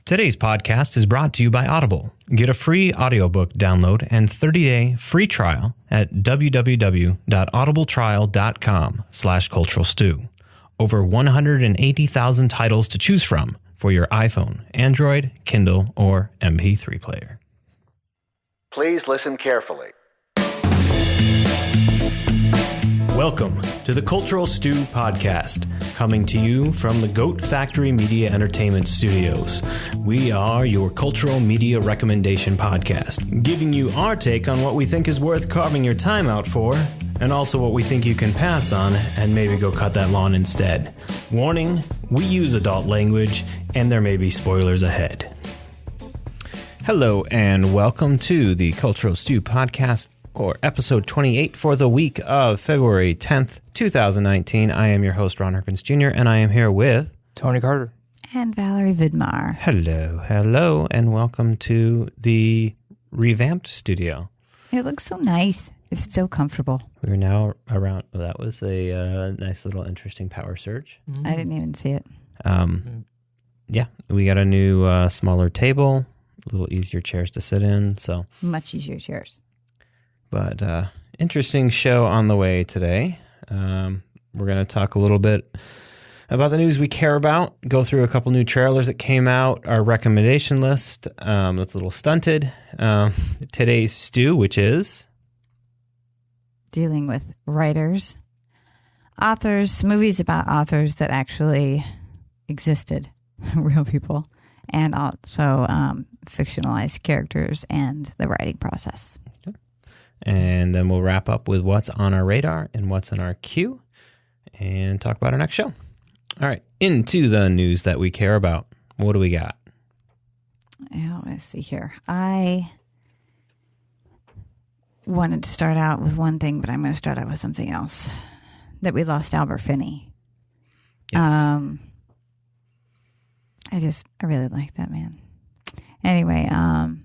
Today's podcast is brought to you by Audible. Get a free audiobook download and 30-day free trial at www.audibletrial.com/culturalstew. Over 180,000 titles to choose from for your iPhone, Android, Kindle, or MP3 player. Please listen carefully. Welcome to the Cultural Stew Podcast, coming to you from the Goat Factory Media Entertainment Studios. We are your cultural media recommendation podcast, giving you our take on what we think is worth carving your time out for, and also what we think you can pass on and maybe go cut that lawn instead. Warning, we use adult language, and there may be spoilers ahead. Hello, and welcome to the Cultural Stew Podcast, or episode 28 for the week of February 10th, 2019. I am your host, Ron Herkins Jr., and I am here with Tony Carter and Valerie Vidmar. Hello, and welcome to the revamped studio. It looks so nice. It's so comfortable. We're now around, that was a nice little interesting power surge. I didn't even see it. Yeah, we got a new smaller table, a little easier chairs to sit in. So Much easier chairs. But interesting show on the way today. We're going to talk a little bit about the news we care about, go through a couple new trailers that came out, our recommendation list that's a little stunted. Today's stew, which is Dealing with writers, authors, movies about authors that actually existed, real people, and also fictionalized characters and the writing process. And then we'll wrap up with what's on our radar and what's in our queue and talk about our next show. All right, into the news that we care about. What do we got? Let's see here. I wanted to start out with one thing, but I'm going to start out with something else. That we lost Albert Finney. Yes. I really like that man. Anyway,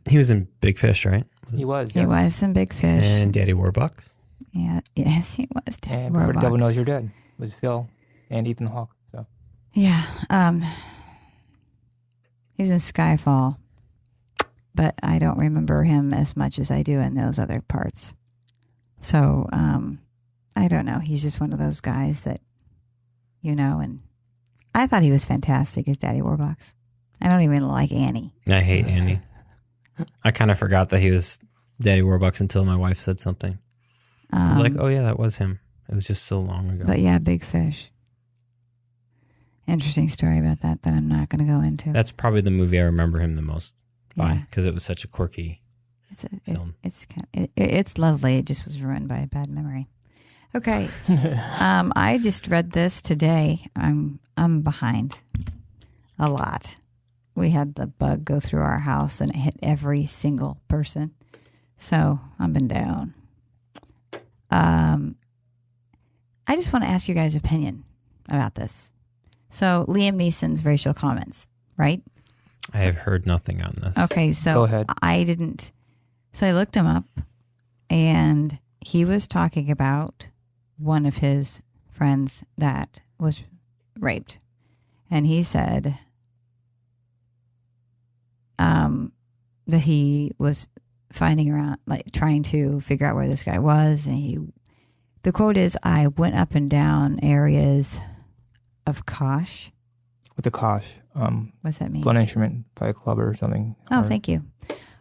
he was in Big Fish, right? He was. He was in Big Fish. And Daddy Warbucks. Yeah, yes, he was. Daddy And Warbucks. Before the Devil Knows You're Dead with Phil and Ethan Hawke. So Yeah, he was in Skyfall, but I don't remember him as much as I do in those other parts. So I don't know. He's just one of those guys that, and I thought he was fantastic as Daddy Warbucks. I don't even like Annie. I hate Andy. I kind of forgot that he was Daddy Warbucks until my wife said something. I was like, oh yeah, that was him. It was just so long ago. But yeah, Big Fish. Interesting story about that I'm not going to go into. That's probably the movie I remember him the most by, because it was such a quirky film. It's lovely. It just was ruined by a bad memory. Okay. I just read this today. I'm behind a lot. We had the bug go through our house and it hit every single person. So I've been down. I just want to ask you guys' opinion about this. So Liam Neeson's racial comments, right? I have heard nothing on this. Okay, so Go ahead. I didn't. So I looked him up and he was talking about one of his friends that was raped. And he said that he was finding around, like trying to figure out where this guy was. And the quote is, I went up and down areas of Kosh. with the Kosh, What's that mean? blunt instrument by a club or something. Oh, thank you.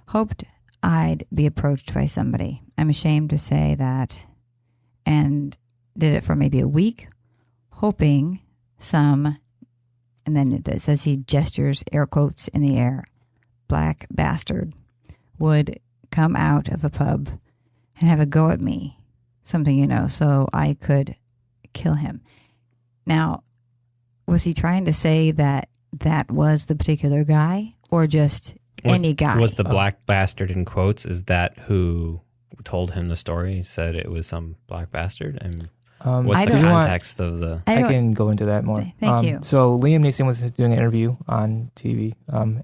Hoped I'd be approached by somebody. I'm ashamed to say that. And did it for maybe a week, hoping some, and then it says he gestures, air quotes in the air, black bastard would come out of a pub and have a go at me, something, so I could kill him. Now, was he trying to say that was the particular guy or just any guy? Was the black bastard in quotes, is that who told him the story? He said it was some black bastard? And what's the context of the... I can go into that more. Thank you. So Liam Neeson was doing an interview on TV,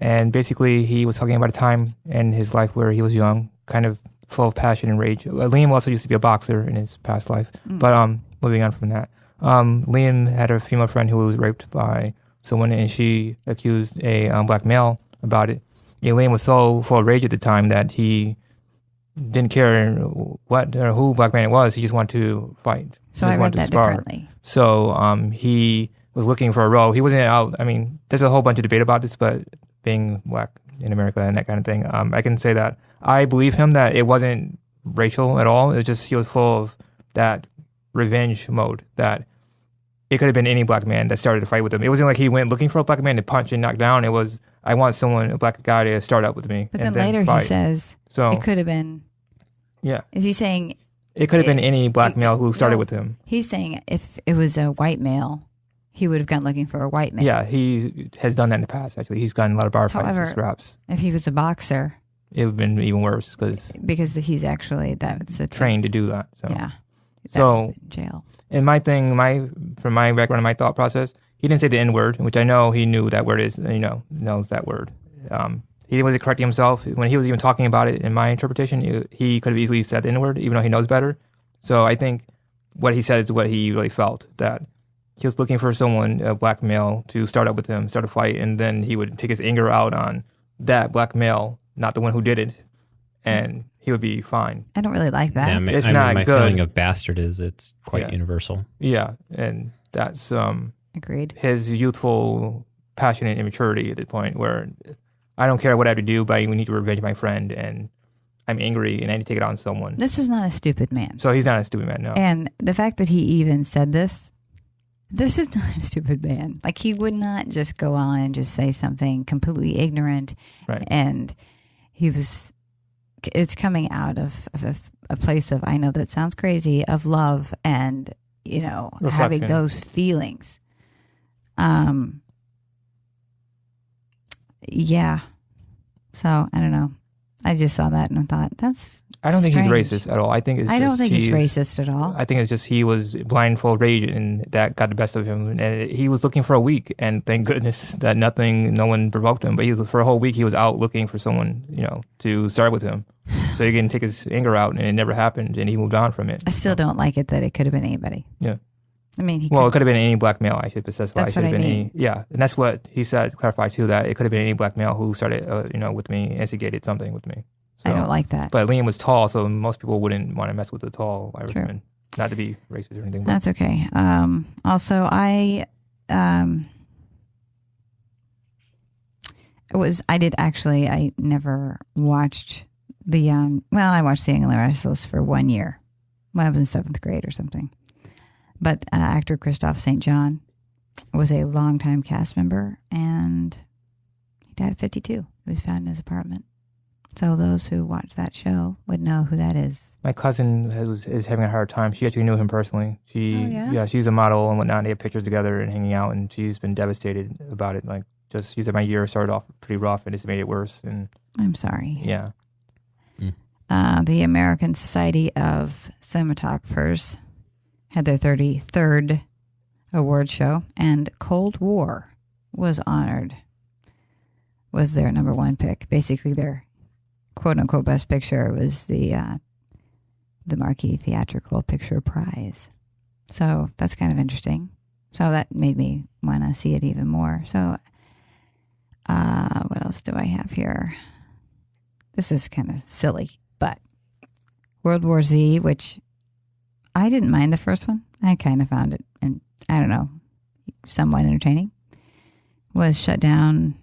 and basically he was talking about a time in his life where he was young, kind of full of passion and rage. Liam also used to be a boxer in his past life, but moving on from that. Liam had a female friend who was raped by someone, and she accused a black male about it. Liam was so full of rage at the time that he didn't care what or who black man it was. He just wanted to fight. So I read that differently. So he was looking for a role. He wasn't out. I mean, there's a whole bunch of debate about this, but being black in America and that kind of thing, I can say that I believe him that it wasn't racial at all. It was just he was full of that revenge mode that it could have been any black man that started to fight with him. It wasn't like he went looking for a black man to punch and knock down. It was, I want someone, a black guy, to start up with me. But then later fight. He says, so, it could have been. Yeah. Is he saying? It could have been any black male who started with him. He's saying if it was a white male, he would have gone looking for a white male. Yeah, he has done that in the past, actually. He's gotten a lot of bar fights and scraps. If he was a boxer, it would have been even worse because he's actually that's trained to do that. So. Yeah. So jail. And my thing, from my background and my thought process, he didn't say the N word, which I know he knew that word is. Knows that word. He wasn't correcting himself when he was even talking about it. In my interpretation, he could have easily said the N word, even though he knows better. So I think what he said is what he really felt, that he was looking for someone, a black male, to start up with him, start a fight, and then he would take his anger out on that black male, not the one who did it, and he would be fine. I don't really like that. Yeah, it's not my good. Feeling of bastard is it's quite universal. Yeah, and that's agreed. His youthful passion and immaturity at the point where I don't care what I have to do, but we need to revenge my friend, and I'm angry, and I need to take it on someone. This is not a stupid man. So he's not a stupid man, no. And the fact that he even said this is not a stupid man. Like, he would not just go on and just say something completely ignorant. Right. And it's coming out of a place of, I know that sounds crazy, of love and, having those feelings. Yeah. So, I don't know. I just saw that and I thought, I don't think he's racist at all. I don't think he's racist at all. I think it's just he was blind full of rage and that got the best of him. And he was looking for a week, and thank goodness that no one provoked him. But for a whole week, he was out looking for someone, to start with him. So he can take his anger out, and it never happened, and he moved on from it. I still don't like it that it could have been anybody. Yeah. I mean, it could have been any black male, I should specify. That's what I mean. And that's what he said, clarify too, that it could have been any black male who started, with me, instigated something with me. So, I don't like that. But Liam was tall, so most people wouldn't want to mess with the tall Irishman. Not to be racist or anything. But. That's okay. Also, I never watched I watched The Young and the Restless for 1 year when I was in 7th grade or something. But actor Christoph St. John was a longtime cast member, and he died at 52. He was found in his apartment. So those who watch that show would know who that is. My cousin is having a hard time. She actually knew him personally. She's a model and whatnot. They have pictures together and hanging out, and she's been devastated about it. Like, she said my year started off pretty rough, and it's made it worse. And I'm sorry. Yeah. The American Society of Cinematographers had their 33rd award show, and Cold War was honored. Was their number one pick. Basically, their quote-unquote best picture was the Marquee Theatrical Picture Prize. So that's kind of interesting. So that made me want to see it even more. So what else do I have here? This is kind of silly, but World War Z, which I didn't mind the first one. I kind of found it, and I don't know, somewhat entertaining, was shut down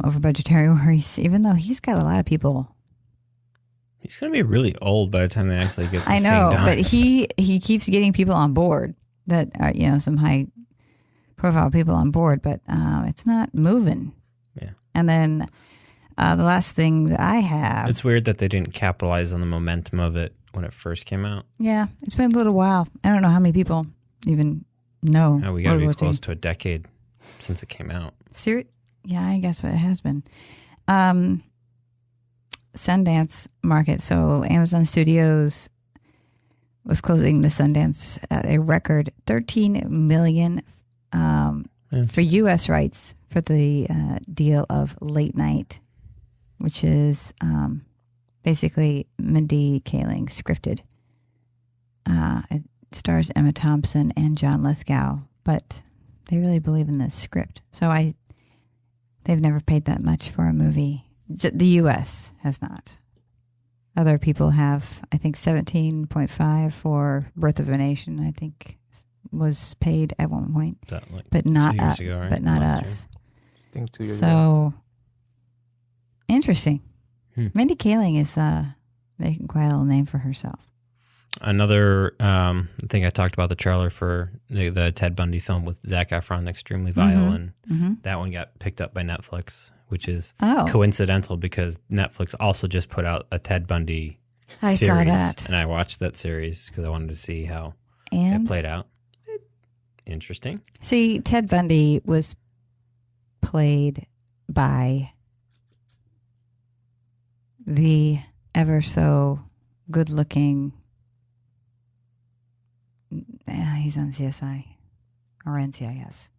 over budgetary worries, even though he's got a lot of people. He's going to be really old by the time they actually get this I know, thing done. But he keeps getting people on board that are, some high profile people on board, but it's not moving. Yeah. And then the last thing that I have. It's weird that they didn't capitalize on the momentum of it when it first came out. Yeah, it's been a little while. I don't know how many people even know. We got to be close to a decade since it came out. Yeah, I guess what it has been. Sundance market. So Amazon Studios was closing the Sundance at a record $13 million for U.S. rights for the deal of Late Night, which is basically Mindy Kaling scripted. It stars Emma Thompson and John Lithgow, but they really believe in this script. So They've never paid that much for a movie. The U.S. has not. Other people have, I think, 17.5 for Birth of a Nation, I think, was paid at one point. But not, 2 years ago, right? But not Last us. I think 2 years ago. So, interesting. Mindy Kaling is making quite a little name for herself. Another thing, I talked about the trailer for the Ted Bundy film with Zac Efron, Extremely Vile, and that one got picked up by Netflix, which is coincidental because Netflix also just put out a Ted Bundy series. Saw that. And I watched that series because I wanted to see how it played out. Interesting. See, Ted Bundy was played by the ever so good-looking... he's on CSI or NCIS.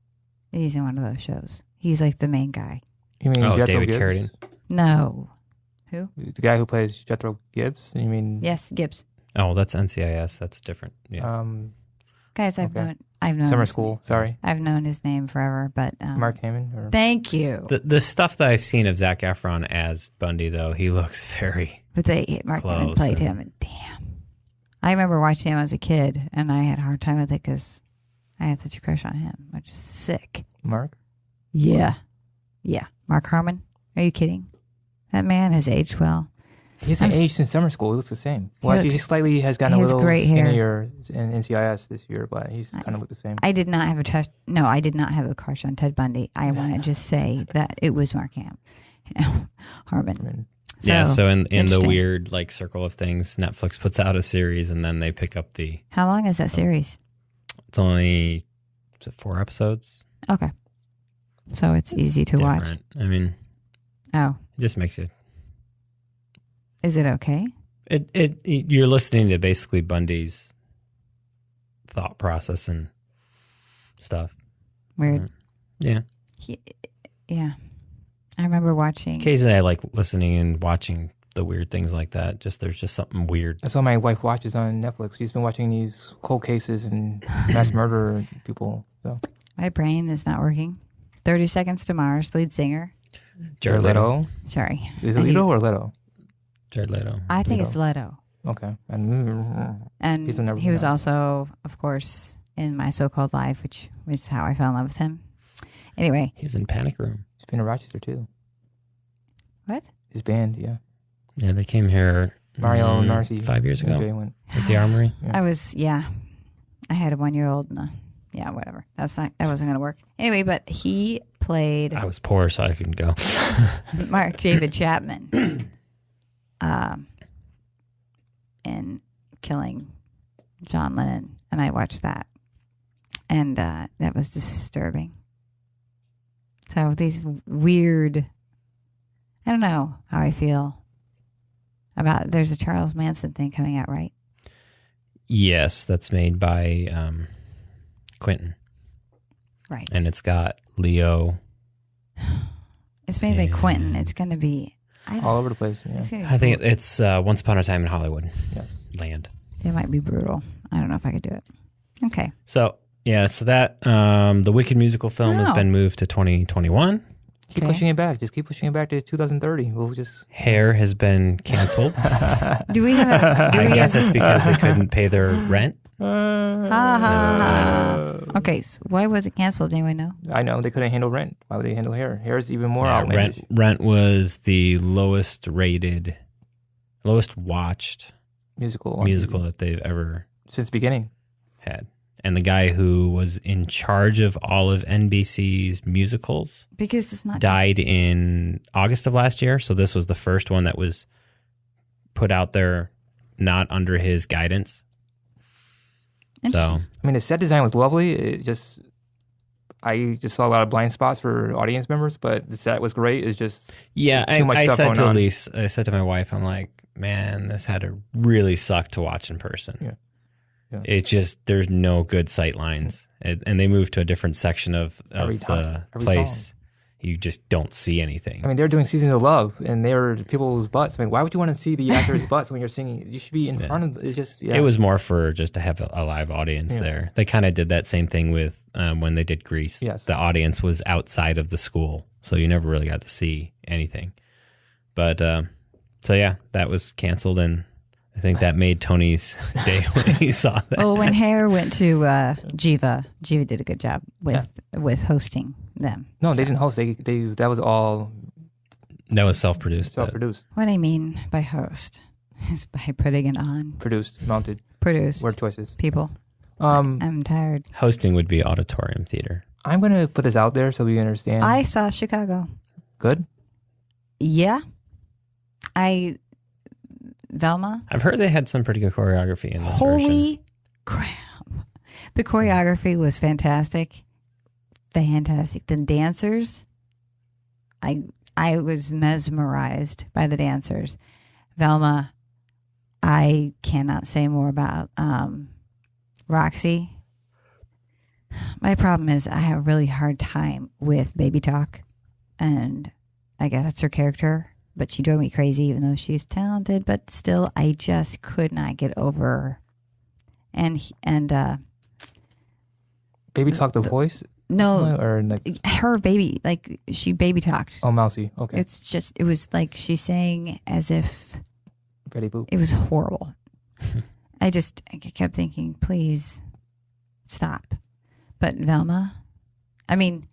He's in one of those shows. He's like the main guy. You mean Jethro David Gibbs? Carradine? No. Who? The guy who plays Jethro Gibbs? You mean? Yes, Gibbs. Oh, that's NCIS. That's different. Yeah. Guys, I've known Summer School. Sorry, I've known his name forever, but Mark Hamill. Or? Thank you. The stuff that I've seen of Zac Efron as Bundy, though, he looks very. But Mark Hamill played him, and damn. I remember watching him as a kid, and I had a hard time with it because I had such a crush on him, which is sick. Mark? Yeah. Mark Harmon. Are you kidding? That man has aged well. He hasn't aged since Summer School. He looks the same. Well, actually, he slightly has gotten a little skinnier in NCIS this year, but he's kind of look the same. I did not have a crush on Ted Bundy. I want to just say that it was Mark Harmon. So in the weird like circle of things, Netflix puts out a series and then they pick up the... How long is that series? It's only 4 episodes. Okay. So it's easy to watch. I mean... Oh. It just makes it... Is it okay? You're listening to basically Bundy's thought process and stuff. Weird. Yeah. Yeah. I remember watching. Occasionally I like listening and watching the weird things like that. There's just something weird. That's all my wife watches on Netflix. She's been watching these cold cases and mass murder people. So. My brain is not working. 30 Seconds to Mars, lead singer. Jared Leto. Sorry. Is it Leto or Leto? Jared Leto. I think it's Leto. Okay. And he was also, of course, in My So-Called Life, which was how I fell in love with him. Anyway. He was in Panic Room. He's been in Rochester, too. What? His band, yeah. Yeah, they came here Mario Narci 5 years ago at the Armory. Yeah. I had a 1-year-old. Whatever. That wasn't going to work. Anyway, but he played... I was poor, so I couldn't go. Mark David Chapman. In killing John Lennon, and I watched that, and that was disturbing. So these weird, I don't know how I feel about. There's a Charles Manson thing coming out, right? Yes, that's made by Quentin, right? And it's got Leo. It's made by Quentin. It's going to be. All over the place. Yeah. I think it's Once Upon a Time in Hollywood. Yeah. Land. It might be brutal. I don't know if I could do it. Okay. So that the Wicked musical film has been moved to 2021. Keep pushing it back. Just keep pushing it back to 2030. We'll just... Hair has been canceled. Do we have I guess that's because they couldn't pay their rent. Okay, so why was it canceled? Anyone know? I know. They couldn't handle Rent. Why would they handle Hair? Hair is even more outlandish. Rent was the lowest watched musical that they've ever... Since the beginning. Had. And the guy who was in charge of all of NBC's musicals because it's not died in August of last year. So this was the first one that was put out there not under his guidance. Interesting. So, I mean, the set design was lovely. I just saw a lot of blind spots for audience members, but the set was great. It's just too much stuff going on. I said to my wife, I'm like, man, this had to really suck to watch in person. Yeah. It's just, there's no good sight lines. And they moved to a different section of the place. Song. you just don't see anything. I mean, they're doing Seasons of Love, and they're people's butts. I mean, why would you want to see the actors' butts when you're singing? You should be in front of. It's just. Yeah. It was more for just to have a live audience there. They kind of did that same thing with when they did Grease. Yes. The audience was outside of the school, so you never really got to see anything. But so yeah, that was canceled, and I think that made Tony's day when he saw that. Well, when Hair went to Jiva did a good job with hosting them. No, they didn't host. They that was all That was self-produced. self-produced, What I mean by host is by putting it on. produced, mounted. Produced. Word choices. People. I'm tired. Hosting would be auditorium theater. I'm gonna put this out there so we understand. I saw Chicago. Good. Yeah. Velma. I've heard they had some pretty good choreography in this version. Holy crap. The choreography was fantastic. Fantastic. The dancers, I was mesmerized by the dancers. Velma, I cannot say more about Roxy. My problem is I have a really hard time with baby talk, and I guess that's her character. But she drove me crazy, even though she's talented. But still, I just could not get over her. And Baby talk the voice. no, Or like her baby, like she baby talked. oh, Mousy. Okay. It was like she's saying as if Betty Boop. it was horrible. I kept thinking, please stop. But Velma, I mean,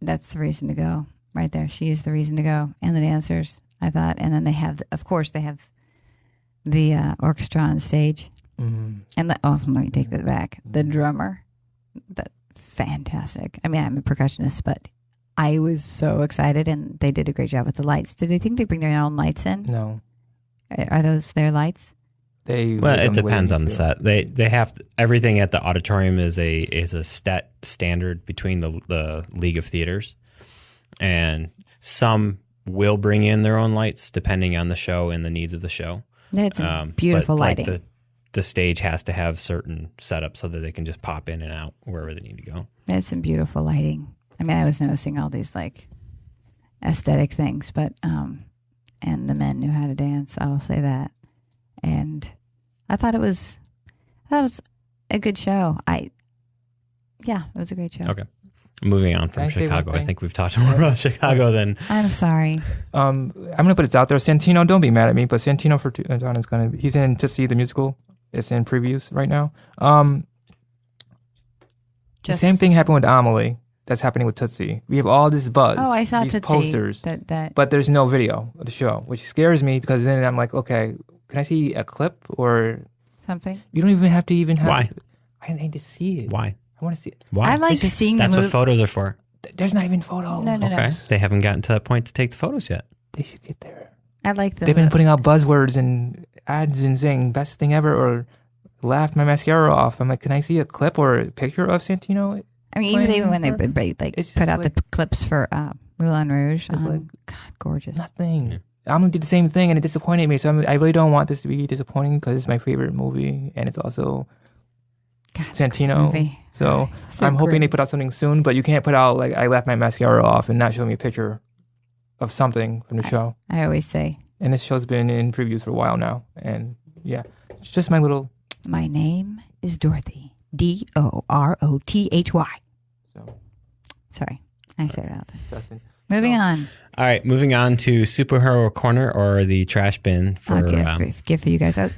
that's the reason to go. Right there. She is the reason to go. And the dancers, I thought. And then they have the orchestra on stage. Mm-hmm. And let me take that back. The drummer, fantastic. I mean, I'm a percussionist, but I was so excited, and they did a great job with the lights. Did they think they bring their own lights in? No. Are those their lights? It depends on the set. They have everything at the auditorium is a stat standard between the League of Theaters. And some will bring in their own lights depending on the show and the needs of the show. They had some beautiful lighting. Like the stage has to have certain setups so that they can just pop in and out wherever they need to go. They had some beautiful lighting. I mean, I was noticing all these like aesthetic things, but and the men knew how to dance. I will say that. And I thought it was a good show. It was a great show. Okay. Moving on from Can I say one Chicago. I thing? think we've talked more about Chicago than... I'm sorry. I'm gonna put this out there. Santino, don't be mad at me, but Santino for John is he's in Tootsie the musical. It's in previews right now. The same thing happened with Amelie. That's happening with Tootsie. We have all this buzz. Oh, I saw these Tootsie. posters, but there's no video of the show, which scares me because then I'm like, okay, can I see a clip or something? You don't even have to have. Why? I need to see it. Why? I want to see it. Why? I like seeing the That's movie. what photos are for. There's not even photos. No. Okay. They haven't gotten to that point to take the photos yet. They should get there. I like the. They've been putting out buzzwords and ads and saying best thing ever or laughed my mascara off. I'm like, can I see a clip or a picture of Santino? I mean, even when they put out the clips for Moulin Rouge, God, gorgeous. Nothing. Yeah. I'm gonna do the same thing, and it disappointed me. So I really don't want this to be disappointing because it's my favorite movie, and it's also Santino. So I'm hoping they put out something soon. But you can't put out like I left my mascara off and not show me a picture of something from the show. I always say. And this show's been in previews for a while now, and yeah, it's just my little. My name is Dorothy. Dorothy. So, sorry, I said it out there. Justin. Moving on. All right, moving on to Superhero Corner or the trash bin for gift for you guys. Oh,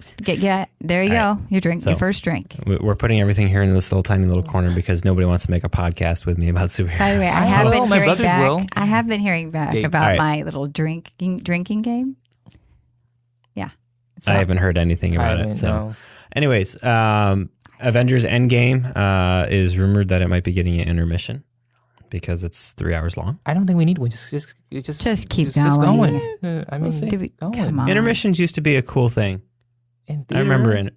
there you go. Your drink, your first drink. We're putting everything here in this little tiny little corner because nobody wants to make a podcast with me about superheroes. By the way, I have been hearing back about my little drinking game. Yeah, I haven't heard anything about it. So, anyways, Avengers Endgame is rumored that it might be getting an intermission. Because it's 3 hours long. I don't think we need one. Just keep going. I mean, come on. Intermissions used to be a cool thing. In theater? I remember in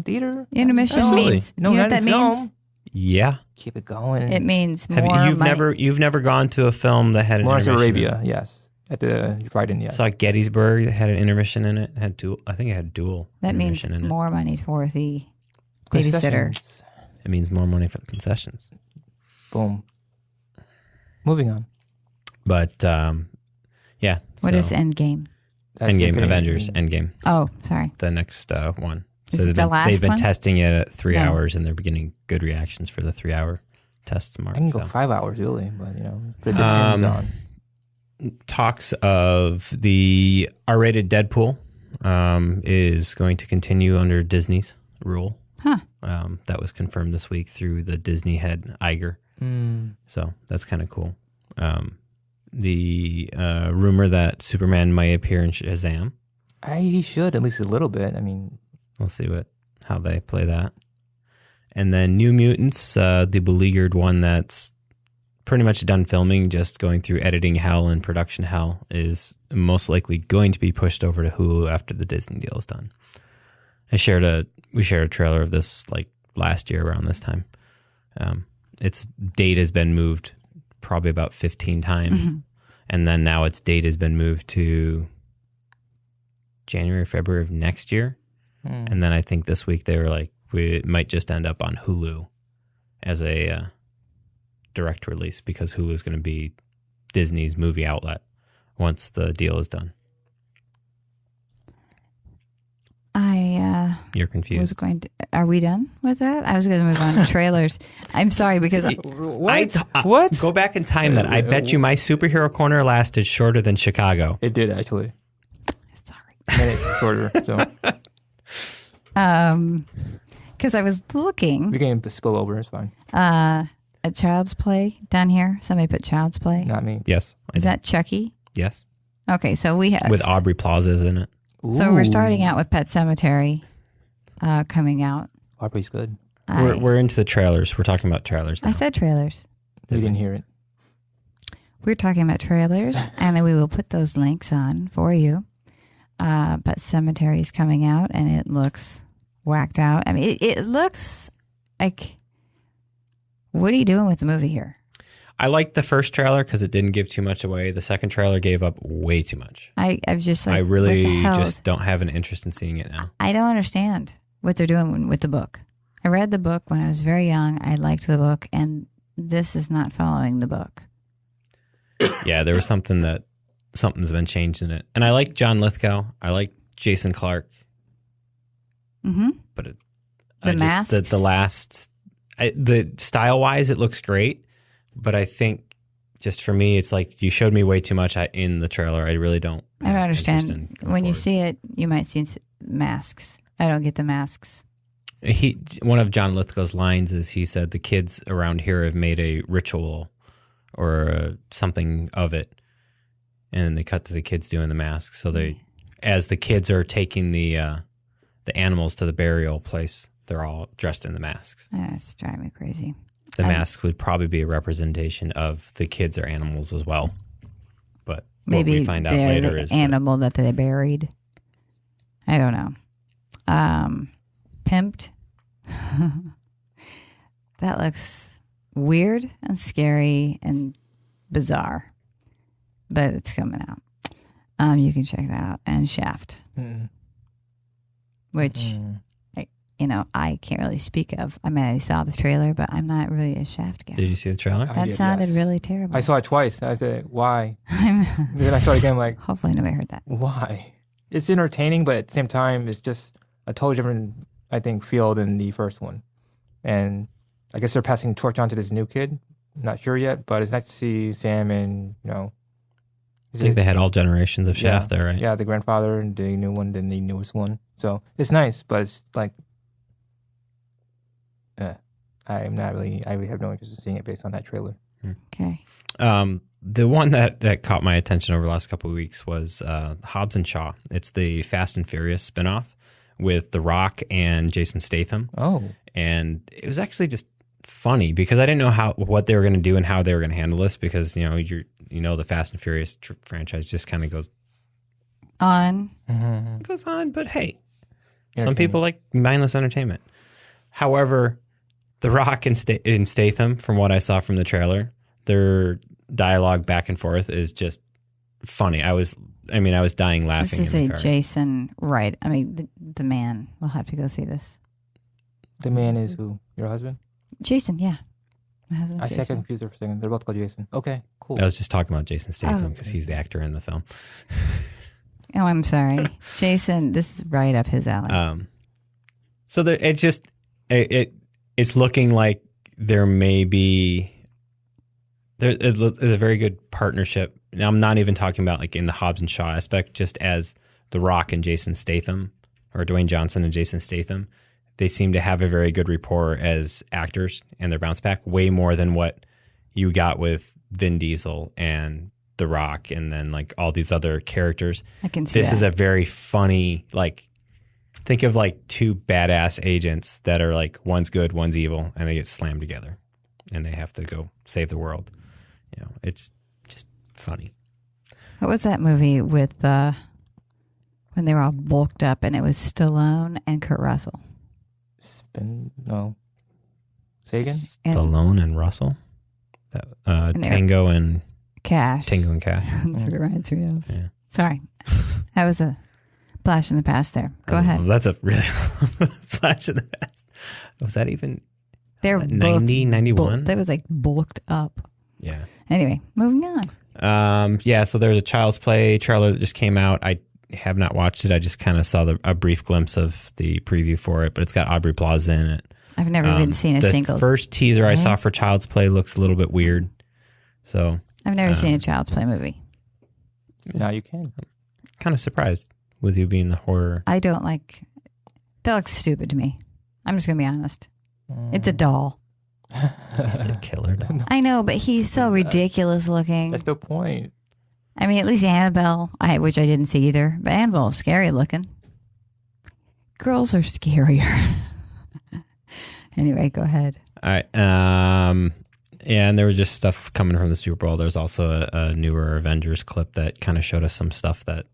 theater. Intermission means you know what that means. Yeah, keep it going. It means more. You've never gone to a film that had an Lawrence intermission. Arabia, yes. At the Brighton, yes. It's like Gettysburg that had an intermission in it. I think it had dual. That means more money for the babysitter. It means more money for the concessions. Boom. moving on. But yeah. What is Endgame? That's Endgame? Infinity- Avengers Endgame. Oh, sorry. The next one. Is it the last they've been one? testing it at 3 No. hours, and they're getting good reactions for the 3-hour tests mark. I can go so. 5 hours, really, but put the depends on. Talks of the R-rated Deadpool is going to continue under Disney's rule. Huh. That was confirmed this week through the Disney Head IGer. So that's kind of cool. The rumor that Superman might appear in Shazaam. He should, at least a little bit. I mean, We'll see how they play that. And then New Mutants, the beleaguered one that's pretty much done filming, just going through editing hell and production hell, is most likely going to be pushed over to Hulu after the Disney deal is done. We shared a trailer of this like last year around this time. Its date has been moved probably about 15 times. Mm-hmm. And then now its date has been moved to January, February of next year. And then I think this week they were like, we might just end up on Hulu as a direct release because Hulu is going to be Disney's movie outlet once the deal is done. You're confused. Are we done with that? I was going to move on to trailers. I'm sorry because what? Go back in time. That I bet you my superhero corner lasted shorter than Chicago. It did, actually. sorry. A minute shorter. So Because I was looking we can spill over. It's fine. at Child's Play down here. Somebody put Child's Play. Not me. Yes. Is that Chucky? Yes. Okay, so we have With Aubrey Plaza's in it. So we're starting out with Pet Sematary coming out. Aubrey's good. We're into the trailers. We're talking about trailers now. I said trailers. We didn't hear it. We're talking about trailers, and then we will put those links on for you. Pet Sematary is coming out, and it looks whacked out. I mean, it looks like, what are you doing with the movie here? I liked the first trailer because it didn't give too much away. The second trailer gave up way too much. I've just like, I really what the hell just don't have an interest in seeing it now. I don't understand what they're doing with the book. I read the book when I was very young. I liked the book, and this is not following the book. Yeah, there was something's been changed in it. And I like John Lithgow. I like Jason Clarke. Mm-hmm. But masks? The style-wise, it looks great. But I think just for me, it's like you showed me way too much in the trailer. I really don't. I don't understand. When you see it, you might see masks. I don't get the masks. One of John Lithgow's lines is he said the kids around here have made a ritual or something of it, and they cut to the kids doing the masks. So as the kids are taking the animals to the burial place, they're all dressed in the masks. It's driving me crazy. The masks would probably be a representation of the kids or animals as well. But maybe what we find out later the is animal that they buried. I don't know. Pimped. That looks weird and scary and bizarre, but it's coming out. You can check that out. And Shaft, which I can't really speak of. I mean, I saw the trailer, but I'm not really a Shaft guy. Did you see the trailer? That sounded really terrible. I saw it twice. I said, why? Then I saw it again, like, Hopefully nobody heard that. why? It's entertaining, but at the same time, it's just a totally different, I think, feel than the first one. And I guess they're passing the torch on to this new kid. Not sure yet, but it's nice to see Sam and, I think they had all generations of Shaft there, right? Yeah, the grandfather and the new one, then the newest one. So it's nice, but it's like, I have no interest in seeing it based on that trailer. Okay. The one that caught my attention over the last couple of weeks was Hobbs and Shaw. It's the Fast and Furious spinoff with The Rock and Jason Statham. Oh. And it was actually just funny because I didn't know what they were going to do and how they were going to handle this because, the Fast and Furious franchise just kind of goes on. Mm-hmm. Goes on, but hey, some people like mindless entertainment. However, The Rock and Statham, from what I saw from the trailer, their dialogue back and forth is just funny. I was dying laughing. This is a Jason Wright. I mean, the man. We'll have to go see this. The man is who? Your husband? Jason, yeah. I see I got confused for a second. They're both called Jason. Okay, cool. I was just talking about Jason Statham because he's the actor in the film. Oh, I'm sorry. Jason, this is right up his alley. So it's looking like there may be there is a very good partnership. Now, I'm not even talking about like in the Hobbs and Shaw aspect, just as The Rock and Jason Statham, or Dwayne Johnson and Jason Statham. They seem to have a very good rapport as actors and their bounce back, way more than what you got with Vin Diesel and The Rock and then like all these other characters. I can see this that. is a very funny, like, think of like two badass agents that are like one's good, one's evil, and they get slammed together and they have to go save the world. You know, it's just funny. What was that movie with when they were all bulked up and it was Stallone and Kurt Russell? Say again? Stallone and Russell? Tango and Cash. Tango and Cash. That's what it reminds me of. Yeah. Sorry. That was a flash in the past there. Go ahead. That's a really flash in the past. Was that even They're 90, 91? That was like bulked up. Yeah. Anyway, moving on. So there's a Child's Play trailer that just came out. I have not watched it. I just kind of saw a brief glimpse of the preview for it, but it's got Aubrey Plaza in it. I've never even seen a single. The first teaser I saw for Child's Play looks a little bit weird. So I've never seen a Child's Play movie. Now you can. Kind of surprised with you being the horror. I don't like. That looks stupid to me. I'm just gonna be honest. It's a doll. It's a killer doll. I know, but he's so ridiculous looking. That's the point. I mean, at least Annabelle, which I didn't see either, but Annabelle is scary looking. Girls are scarier. Anyway, go ahead. All right. And there was just stuff coming from the Super Bowl. There's also a newer Avengers clip that kind of showed us some stuff that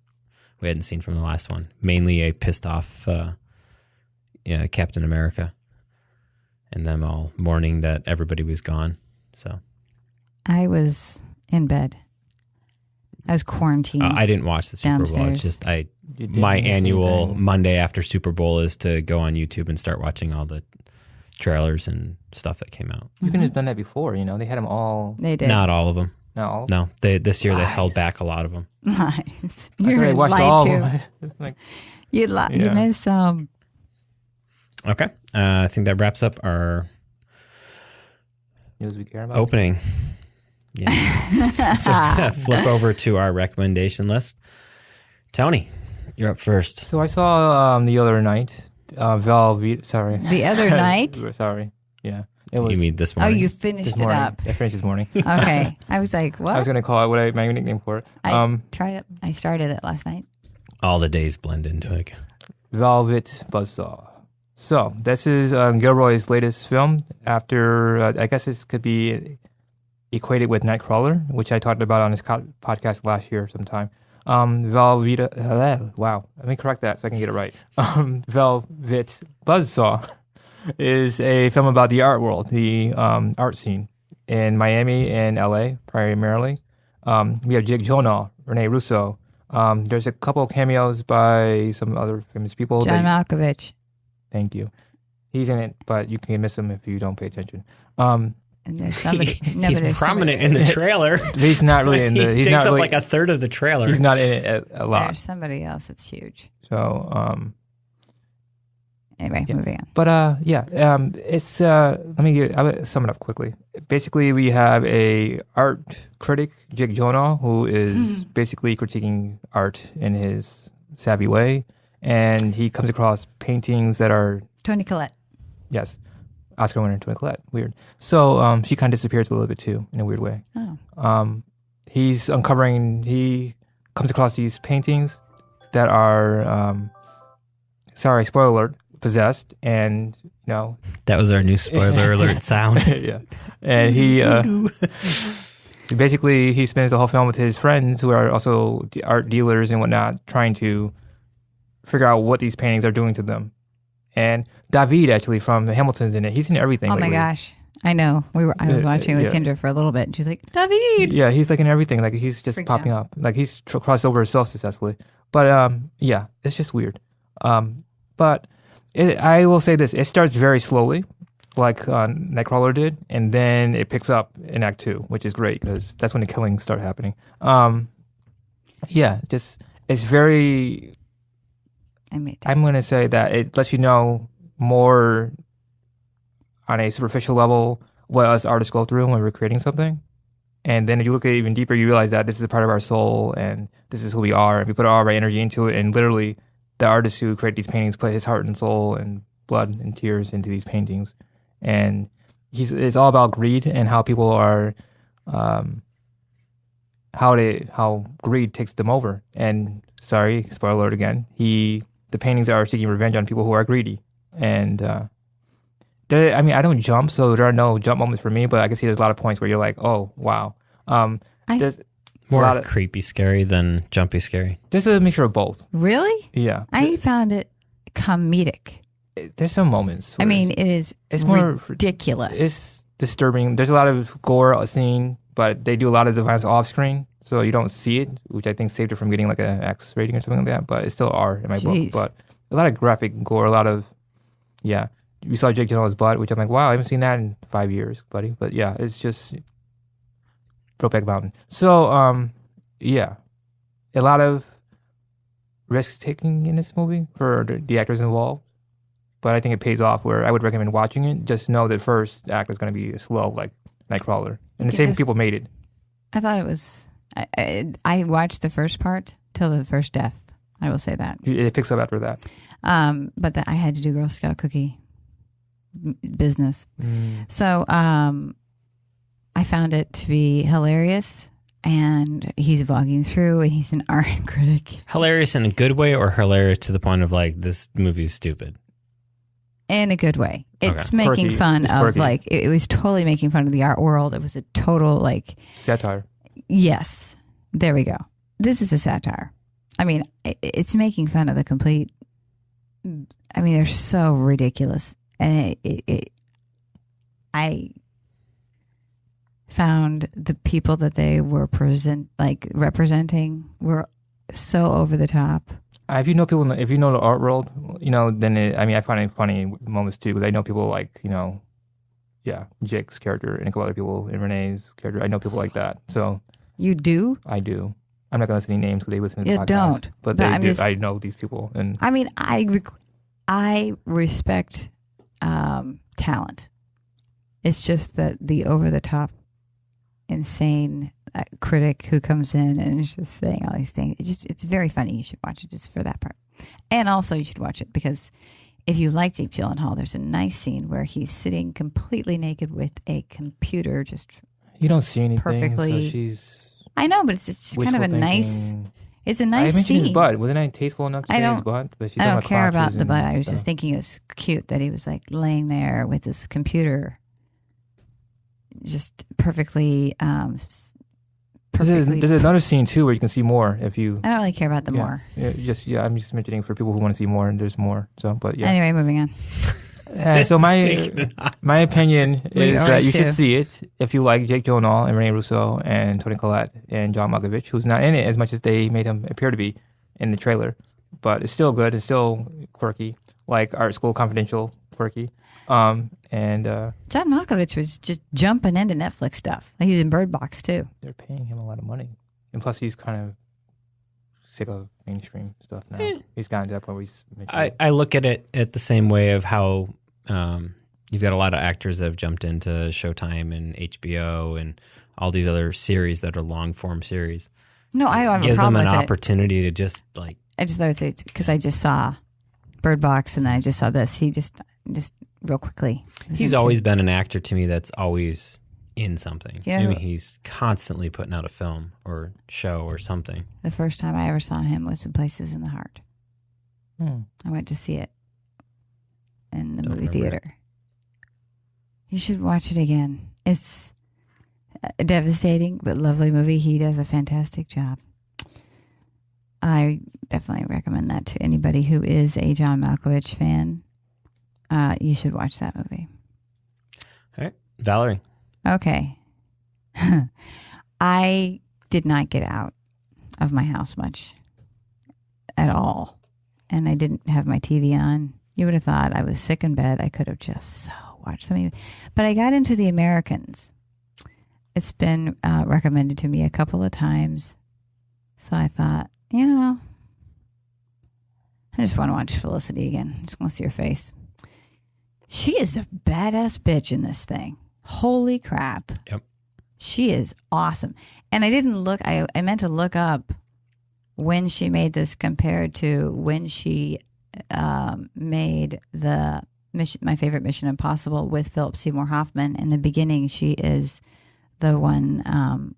we hadn't seen from the last one. Mainly a pissed off Captain America and them all mourning that everybody was gone. So I was in bed. I was quarantined. I didn't watch the Super Bowl. It's just my annual Monday after Super Bowl is to go on YouTube and start watching all the trailers and stuff that came out. You could have done that before. You know, they had them all. They did. Not all of them. Not all. No, this year they held back a lot of them. Nice. I watched lied all too. of them. You missed some. Okay, I think that wraps up our news we care about. Opening. Yeah. So flip over to our recommendation list. Tony, you're up first. So I saw the other night, Velvet. Sorry. The other night? Sorry. Yeah. It was. You mean this Oh, morning? you finished this it morning. up. I finished this morning. Okay. I was like, what? I was going to call it my nickname for it. I tried it. I started it last night. All the days blend into it. Velvet Buzzsaw. So this is Gilroy's latest film after, I guess this could be equated with Nightcrawler, which I talked about on his podcast last year sometime. Velvet, wow, let me correct that so I can get it right. Velvet Buzzsaw is a film about the art world, the art scene in Miami and LA primarily. We have Jake Gyllenhaal, Rene Russo. There's a couple of cameos by some other famous people. John Malkovich. Thank you. He's in it, but you can miss him if you don't pay attention. And there's somebody. He's prominent in the trailer. He's not really in the. He takes up like a third of the trailer. He's not in it a lot. There's somebody else that's huge. So, anyway, moving on. But it's I will sum it up quickly. Basically, we have a art critic, Jake Gyllenhaal, who is basically critiquing art in his savvy way, and he comes across paintings that are Toni Collette. Yes. Oscar winner Toni Collette. Weird. So she kind of disappears a little bit too, in a weird way. Oh. He comes across these paintings that are, sorry, spoiler alert, possessed, and that was our new spoiler alert sound. Yeah, and he basically he spends the whole film with his friends who are also art dealers and whatnot, trying to figure out what these paintings are doing to them. And David, actually, from Hamilton's in it. He's in everything. Oh, my gosh. I know. I was watching with Kendra for a little bit, and she's like, David! Yeah, he's like in everything. Like, he's just popping up. Like, he's crossed over himself successfully. But, yeah, it's just weird. But I will say this. It starts very slowly. like Nightcrawler did, and then it picks up in Act 2, which is great because that's when the killings start happening. It's very. I'm going to say that it lets you know more on a superficial level what us artists go through when we're creating something. And then if you look at it even deeper, you realize that this is a part of our soul and this is who we are. And we put all of our energy into it. And literally, the artist who created these paintings put his heart and soul and blood and tears into these paintings. And it's all about greed and how people are, how greed takes them over. And sorry, spoiler alert again, the paintings are seeking revenge on people who are greedy. And I don't jump, so there are no jump moments for me, but I can see there's a lot of points where you're like, oh, wow. There's more of creepy scary than jumpy scary. There's a mixture of both. Really? Yeah. I found it comedic. There's some moments. It's more ridiculous. It's disturbing. There's a lot of gore scene, but they do a lot of the violence off screen, so you don't see it, which I think saved it from getting like an X rating or something like that, but it's still R in my book. But a lot of graphic gore, a lot of, yeah. We saw Jake Gyllenhaal's butt, which I'm like, wow, I haven't seen that in 5 years, buddy. But yeah, it's just Brokeback Mountain. So, yeah. A lot of risk taking in this movie for the actors involved. But I think it pays off where I would recommend watching it. Just know that first act is going to be slow, like Nightcrawler. And the same people made it. I thought it was... I watched the first part till the first death. I will say that. It picks up after that. But I had to do Girl Scout cookie business. So I found it to be hilarious, and he's vlogging through, and he's an art critic. Hilarious in a good way, or hilarious to the point of like, this movie is stupid? In a good way. It's making fun of like, it was totally making fun of the art world. It was a total like satire. Yes, there we go. This is a satire. I mean, it's making fun of the complete. I mean, they're so ridiculous. And I found the people that they were representing were so over the top. If you know people, if you know the art world, then I find it funny moments too, because I know people like, Jake's character and a couple other people, and Renee's character. I know people like that. So you do? I do. I'm not going to listen to any names because they listen to the podcast. Don't. But I know these people. And I mean, I respect talent. It's just that the over-the-top, insane critic who comes in and is just saying all these things. It's very funny. You should watch it just for that part. And also you should watch it because if you like Jake Gyllenhaal, there's a nice scene where he's sitting completely naked with a computer just you don't see anything, perfectly. So she's I know, but it's just kind of a nice... It's a nice scene. I mentioned his butt. Wasn't I tasteful enough to say his butt? But I don't care about the butt. I was just thinking it was cute that he was like laying there with his computer, just perfectly. There's another scene too where you can see more if you. I don't really care about the more. I'm just mentioning for people who want to see more, and there's more. So, but yeah. Anyway, moving on. So my opinion is that you should see it if you like Jake Gyllenhaal and Rene Russo and Toni Collette and John Malkovich, who's not in it as much as they made him appear to be in the trailer. But it's still good. It's still quirky, like Art School Confidential quirky. And John Malkovich was just jumping into Netflix stuff. Like he's in Bird Box too. They're paying him a lot of money, and plus he's kind of sick of mainstream stuff now. He's gotten to that point where he's... I look at it the same way of how you've got a lot of actors that have jumped into Showtime and HBO and all these other series that are long-form series. No, I don't have a problem with it. Gives them an opportunity to just like... I just thought it's because I just saw Bird Box and then I just saw this. He just real quickly. He's always been an actor to me that's always... in something. Yeah. I mean, he's constantly putting out a film or show or something. The first time I ever saw him was in Places in the Heart. I went to see it in the movie theater. You should watch it again. It's a devastating but lovely movie. He does a fantastic job. I definitely recommend that to anybody who is a John Malkovich fan. You should watch that movie. All right. Valerie. Okay. I did not get out of my house much at all. And I didn't have my TV on. You would have thought I was sick in bed. I could have just so watch something. But I got into The Americans. It's been recommended to me a couple of times. So I thought, I just want to watch Felicity again. I just want to see her face. She is a badass bitch in this thing. Holy crap. Yep. She is awesome. And I didn't look, I meant to look up when she made this compared to when she made the My Favorite Mission Impossible with Philip Seymour Hoffman. In the beginning, she is the one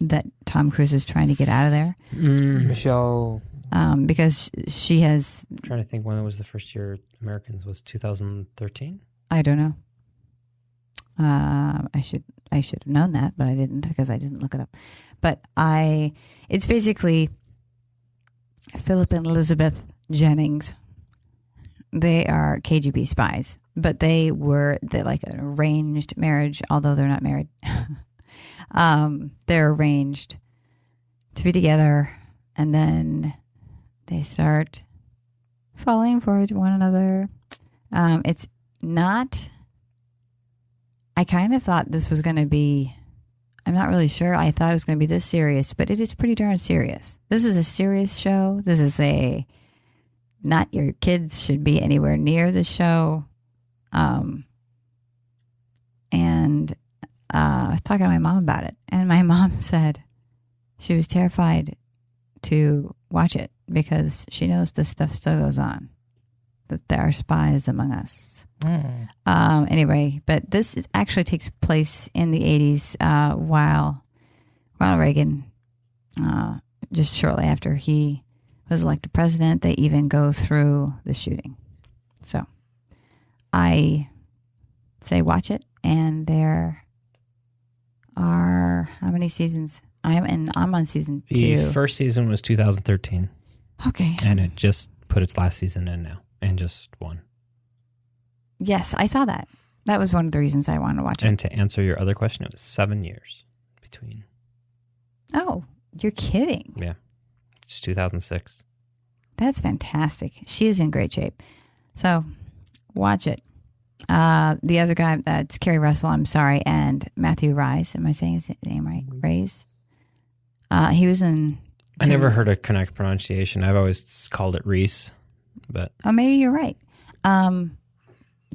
that Tom Cruise is trying to get out of there. Michelle. Because she has... I'm trying to think when it was the first year Americans was 2013? I don't know. I should have known that, but I didn't because I didn't look it up. But it's basically Philip and Elizabeth Jennings. They are KGB spies, but they're like an arranged marriage, although they're not married. They're arranged to be together, and then they start falling for one another. It's not... I kind of thought this was going to be... I'm not really sure. I thought it was going to be this serious, but it is pretty darn serious. This is a serious show. This is not your kids should be anywhere near the show. And I was talking to my mom about it, and my mom said she was terrified to watch it because she knows this stuff still goes on, that there are spies among us. Anyway, but this actually takes place in the 80s while Ronald Reagan, just shortly after he was elected president, they even go through the shooting. So I say watch it, and there are how many seasons? I'm on season 2. The first season was 2013. Okay. And it just put its last season in now, and just one. Yes, I saw that. That was one of the reasons I wanted to watch it. And to answer your other question, it was 7 years between. Oh, you're kidding. Yeah. It's 2006. That's fantastic. She is in great shape. So, watch it. The other guy, that's Kerry Russell, I'm sorry, and Matthew Rhys. Am I saying his name right? Rhys? He was in... I never heard a correct pronunciation. I've always called it Reese, but... Oh, maybe you're right.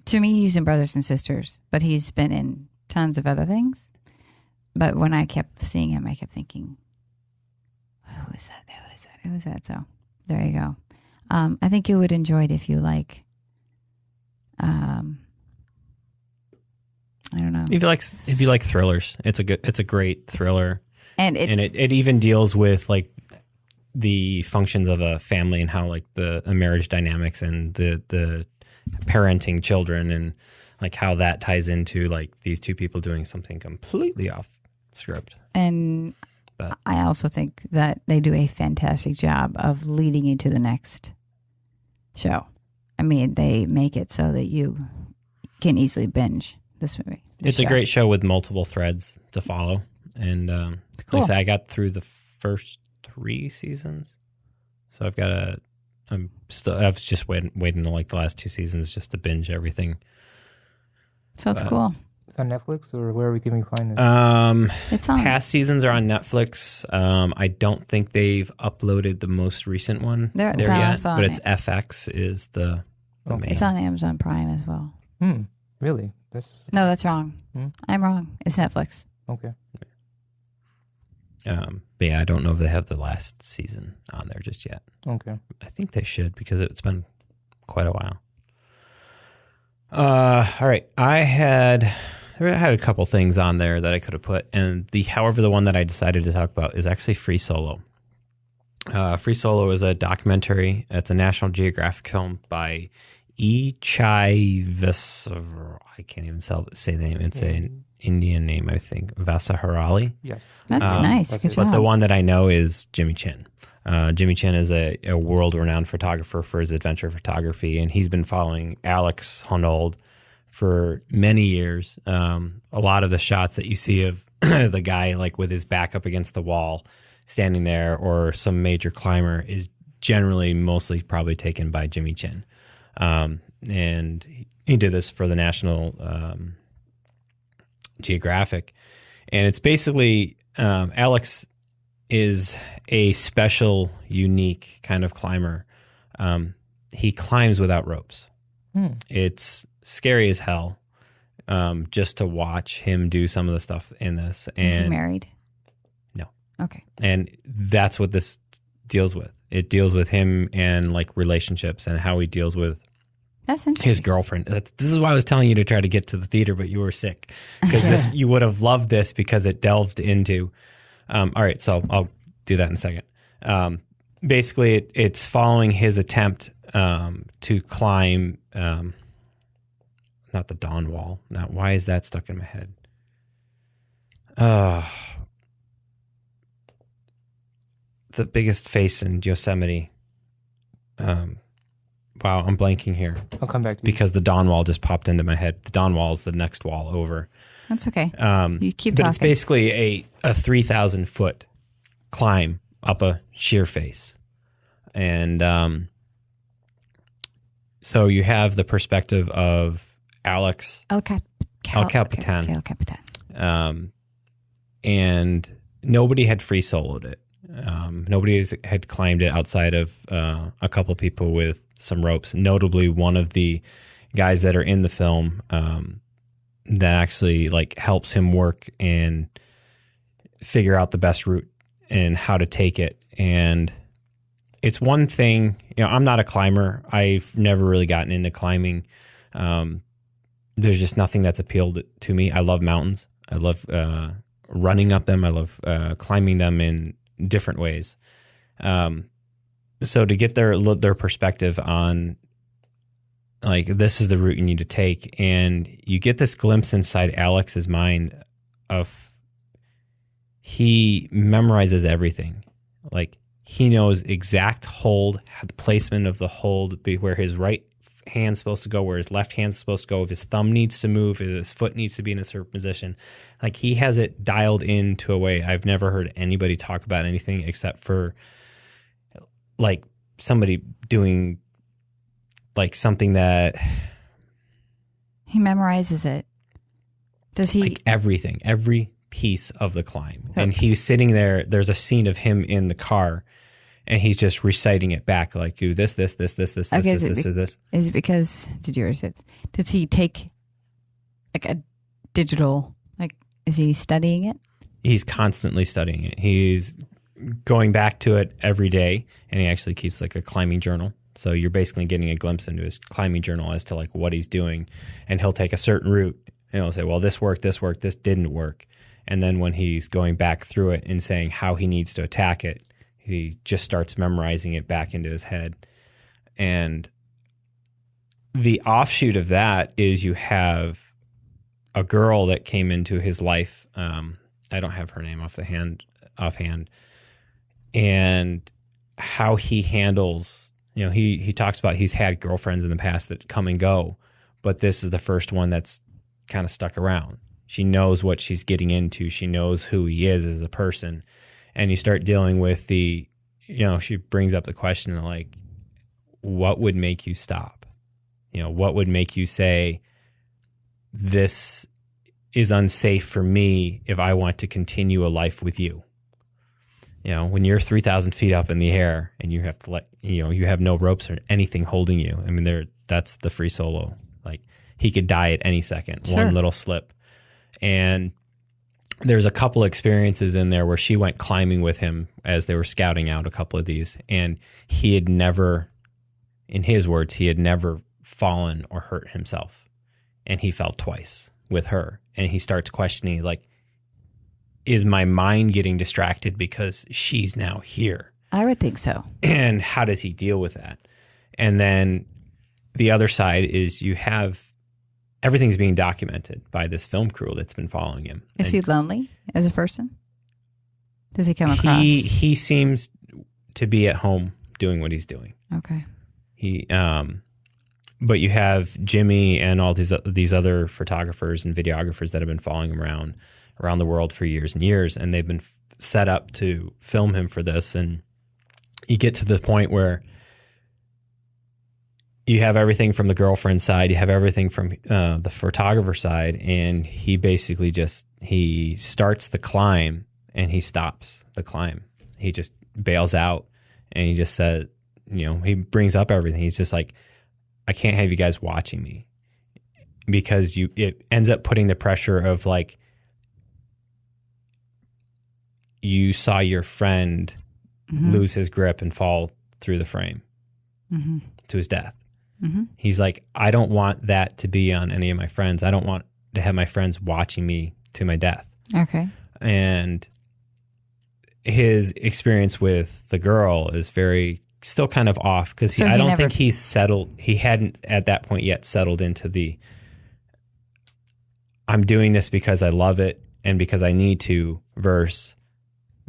To me, he's in Brothers and Sisters, but he's been in tons of other things. But when I kept seeing him, I kept thinking, who is that? Who is that? Who is that? So there you go. I think you would enjoy it if you like, I don't know. If you like thrillers, it's a great thriller. And it even deals with like the functions of a family and how like the marriage dynamics and the parenting children and like how that ties into like these two people doing something completely off script. And I also think that they do a fantastic job of leading you to the next show. I mean, they make it so that you can easily binge this movie. It's a great show with multiple threads to follow. And cool. Like I said, I got through the first 3 seasons. So I was just waiting to like the last 2 seasons just to binge everything. So it's cool. It's on Netflix, or where can we find this? It's on. Past seasons are on Netflix. I don't think they've uploaded the most recent one there yet, but it's FX is the main. It's on Amazon Prime as well. Really? No, that's wrong. I'm wrong. It's Netflix. Okay. But yeah, I don't know if they have the last season on there just yet. Okay. I think they should because it's been quite a while. All right. I had a couple things on there that I could have put, and however, the one that I decided to talk about is actually Free Solo. Free Solo is a documentary. It's a National Geographic film by I can't even say the name. It's an Indian name, I think. Vasaharali. Yes. That's nice. Good job. But the one that I know is Jimmy Chin. Jimmy Chin is a world-renowned photographer for his adventure photography, and he's been following Alex Honnold for many years. A lot of the shots that you see of the guy like with his back up against the wall, standing there, or some major climber is generally mostly probably taken by Jimmy Chin. And he did this for the National Geographic. And it's basically Alex is a special, unique kind of climber. He climbs without ropes. It's scary as hell just to watch him do some of the stuff in this. And is he married? No. Okay. And that's what this deals with. It deals with him and like relationships and how he deals with That's interesting. his girlfriend. This is why I was telling you to try to get to the theater, but you were sick. Because you would have loved this because it delved into. All right, so I'll do that in a second. Basically, it's following his attempt to climb, not the Dawn Wall. Now, why is that stuck in my head? The biggest face in Yosemite. Wow, I'm blanking here. I'll come back to you. Because the Dawn Wall just popped into my head. The Dawn Wall is the next wall over. That's okay. You keep but talking. It's basically a 3,000 foot climb up a sheer face. And so you have the perspective of Alex. El Capitan. El Capitan. And nobody had free soloed it. Nobody had climbed it outside of a couple people with some ropes. Notably, one of the guys that are in the film that actually like helps him work and figure out the best route and how to take it. And it's one thing, I'm not a climber. I've never really gotten into climbing. There's just nothing that's appealed to me. I love mountains. I love running up them. I love climbing them in different ways. So to get their perspective on like, this is the route you need to take. And you get this glimpse inside Alex's mind of he memorizes everything. Like he knows exact hold, the placement of the hold, where his right hand's supposed to go, where his left hand's supposed to go, if his thumb needs to move, if his foot needs to be in a certain position. Like he has it dialed into a way I've never heard anybody talk about anything except for like somebody doing like something that he memorizes it. Does he? Like everything, every piece of the climb. And he's sitting there. There's a scene of him in the car and he's just reciting it back. Like do this. Okay, this. Is it because, does he take like a digital, like, is he studying it? He's constantly studying it. He's going back to it every day, and he actually keeps like a climbing journal. So you're basically getting a glimpse into his climbing journal as to like what he's doing. And he'll take a certain route and he'll say, well, this worked, this didn't work. And then when he's going back through it and saying how he needs to attack it, he just starts memorizing it back into his head. And the offshoot of that is you have a girl that came into his life. I don't have her name offhand. And how he handles, he talks about he's had girlfriends in the past that come and go, but this is the first one that's kind of stuck around. She knows what she's getting into. She knows who he is as a person. And you start dealing with she brings up the question of like, what would make you stop? What would make you say, this is unsafe for me if I want to continue a life with you? When you're 3,000 feet up in the air and you have to you have no ropes or anything holding you. I mean, that's the free solo. Like he could die at any second, sure. One little slip. And there's a couple experiences in there where she went climbing with him as they were scouting out a couple of these. And he had never, in his words, fallen or hurt himself. And he fell twice with her. And he starts questioning, like, is my mind getting distracted because she's now here? I would think so. And how does he deal with that? And then the other side is you have everything's being documented by this film crew that's been following him. Is he lonely as a person? Does he come across? He seems to be at home doing what he's doing. Okay. But you have Jimmy and all these other photographers and videographers that have been following him around the world for years and years, and they've been set up to film him for this. And you get to the point where you have everything from the girlfriend side, you have everything from the photographer side, and he basically he starts the climb and he stops the climb. He just bails out and he just said, he brings up everything. He's just like, I can't have you guys watching me, because it ends up putting the pressure of like, you saw your friend lose his grip and fall through the frame to his death. He's like, I don't want that to be on any of my friends. I don't want to have my friends watching me to my death. Okay. And his experience with the girl is still kind of off, because I don't think he's settled. He hadn't at that point yet settled into I'm doing this because I love it and because I need to, versus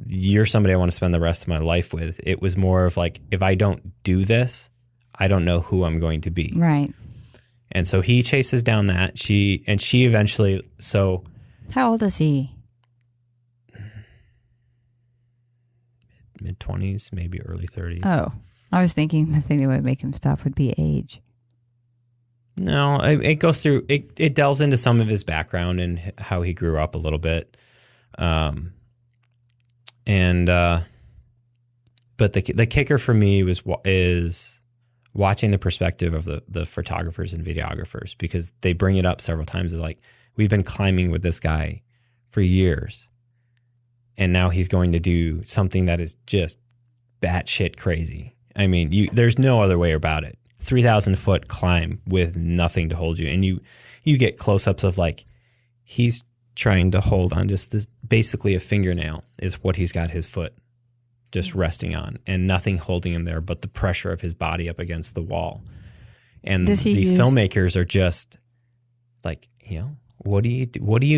you're somebody I want to spend the rest of my life with. It was more of like, if I don't do this, I don't know who I'm going to be. Right. And so he chases down that. She eventually, so. How old is he? Mid-20s, maybe early 30s. Oh, I was thinking the thing that would make him stop would be age. No, it goes through, it delves into some of his background and how he grew up a little bit. But the kicker for me is watching the perspective of the photographers and videographers, because they bring it up several times. It's like, we've been climbing with this guy for years, and now he's going to do something that is just batshit crazy. I mean, there's no other way about it. 3,000 foot climb with nothing to hold you, and you get close-ups of like, he's trying to hold on just this, basically a fingernail is what he's got his foot just resting on, and nothing holding him there but the pressure of his body up against the wall. And the filmmakers are just like, what do you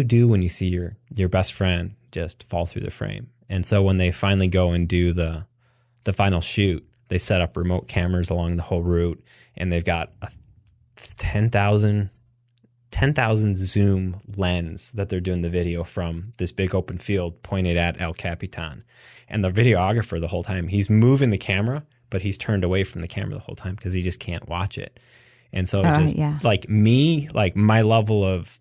do when you see your best friend just fall through the frame? And so when they finally go and do the final shoot, they set up remote cameras along the whole route, and they've got a 10,000 zoom lens that they're doing the video from, this big open field pointed at El Capitan. And the videographer the whole time, he's moving the camera, but he's turned away from the camera the whole time because he just can't watch it. And so like my level of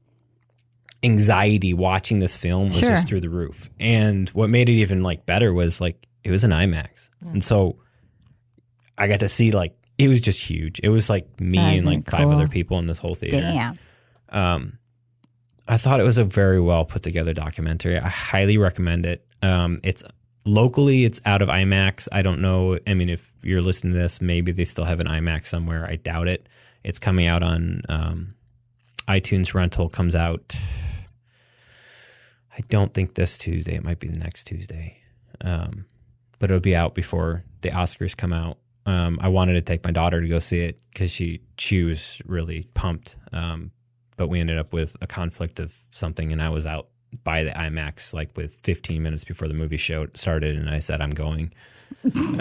anxiety watching this film was just through the roof. And what made it even like better was like, it was an IMAX. And so I got to see, like, it was just huge. It was like me and like 5 other people in this whole theater. Damn. I thought it was a very well put together documentary. I highly recommend it. It's locally, it's out of IMAX. I don't know. I mean, if you're listening to this, maybe they still have an IMAX somewhere. I doubt it. It's coming out on iTunes rental. Comes out, I don't think this Tuesday. It might be the next Tuesday. But it'll be out before the Oscars come out. I wanted to take my daughter to go see it because she was really pumped. But we ended up with a conflict of something, and I was out by the IMAX like with 15 minutes before the movie started, and I said, I'm going. Sorry.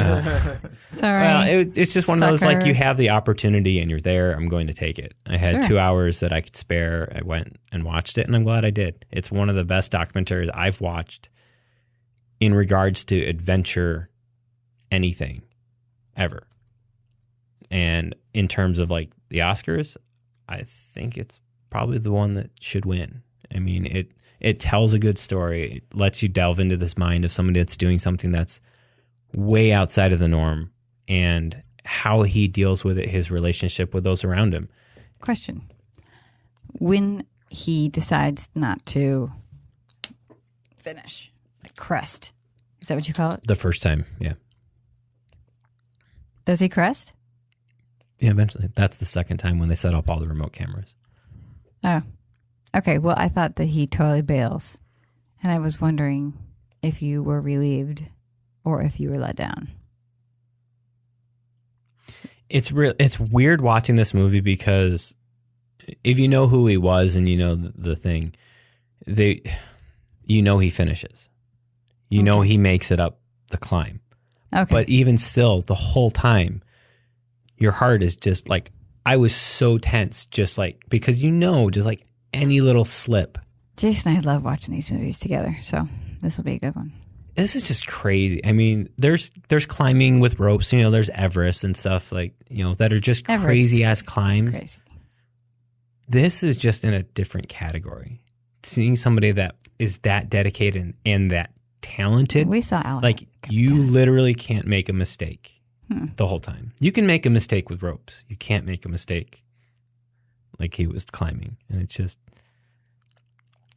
Well, it's just one of those, like, you have the opportunity and you're there, I'm going to take it. I had 2 hours that I could spare. I went and watched it, and I'm glad I did. It's one of the best documentaries I've watched in regards to adventure anything ever. And in terms of like the Oscars, I think it's probably the one that should win. I mean, it tells a good story. It lets you delve into this mind of somebody that's doing something that's way outside of the norm, and how he deals with it, his relationship with those around him. Question. When he decides not to finish, like crest, is that what you call it? The first time, yeah. Does he crest? Yeah, eventually. That's the second time when they set up all the remote cameras. Oh, okay. Well, I thought that he totally bails, and I was wondering if you were relieved or if you were let down. It's weird watching this movie, because if you know who he was and you know the thing, you know he finishes. You know he makes it up the climb. Okay. But even still, the whole time, your heart is just like, I was so tense, just like, because just like any little slip. Jason and I love watching these movies together, so this will be a good one. this is just crazy. I mean, there's climbing with ropes, you know, there's Everest and stuff like, you know, that are just crazy ass climbs. Crazy. This is just in a different category. Seeing somebody that is that dedicated and that talented. We saw Alan. Like, you literally can't make a mistake the whole time. You can make a mistake with ropes. You can't make a mistake like he was climbing. And it's just,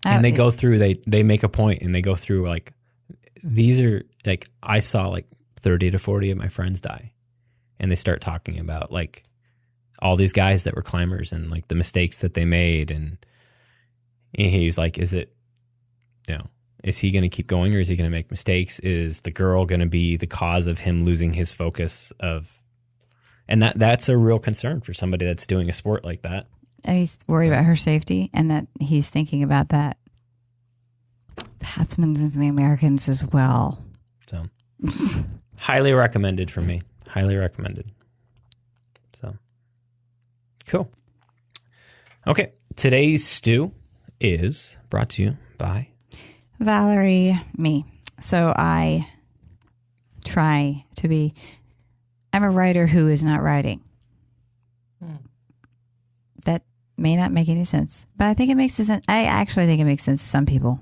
and they go through, they make a point and they go through like, these are like, I saw like 30 to 40 of my friends die. And they start talking about like all these guys that were climbers and like the mistakes that they made. And he's like, is it, you know, is he going to keep going or is he going to make mistakes? Is the girl going to be the cause of him losing his focus of, and that's a real concern for somebody that's doing a sport like that. And he's worried about her safety and that he's thinking about that. That's Mutants and The Americans as well. So highly recommended for me. Highly recommended. So cool. Okay. Today's stew is brought to you by Valerie, me. So I try to be, I'm a writer who is not writing. That may not make any sense, but I think it makes sense. I actually think it makes sense to some people.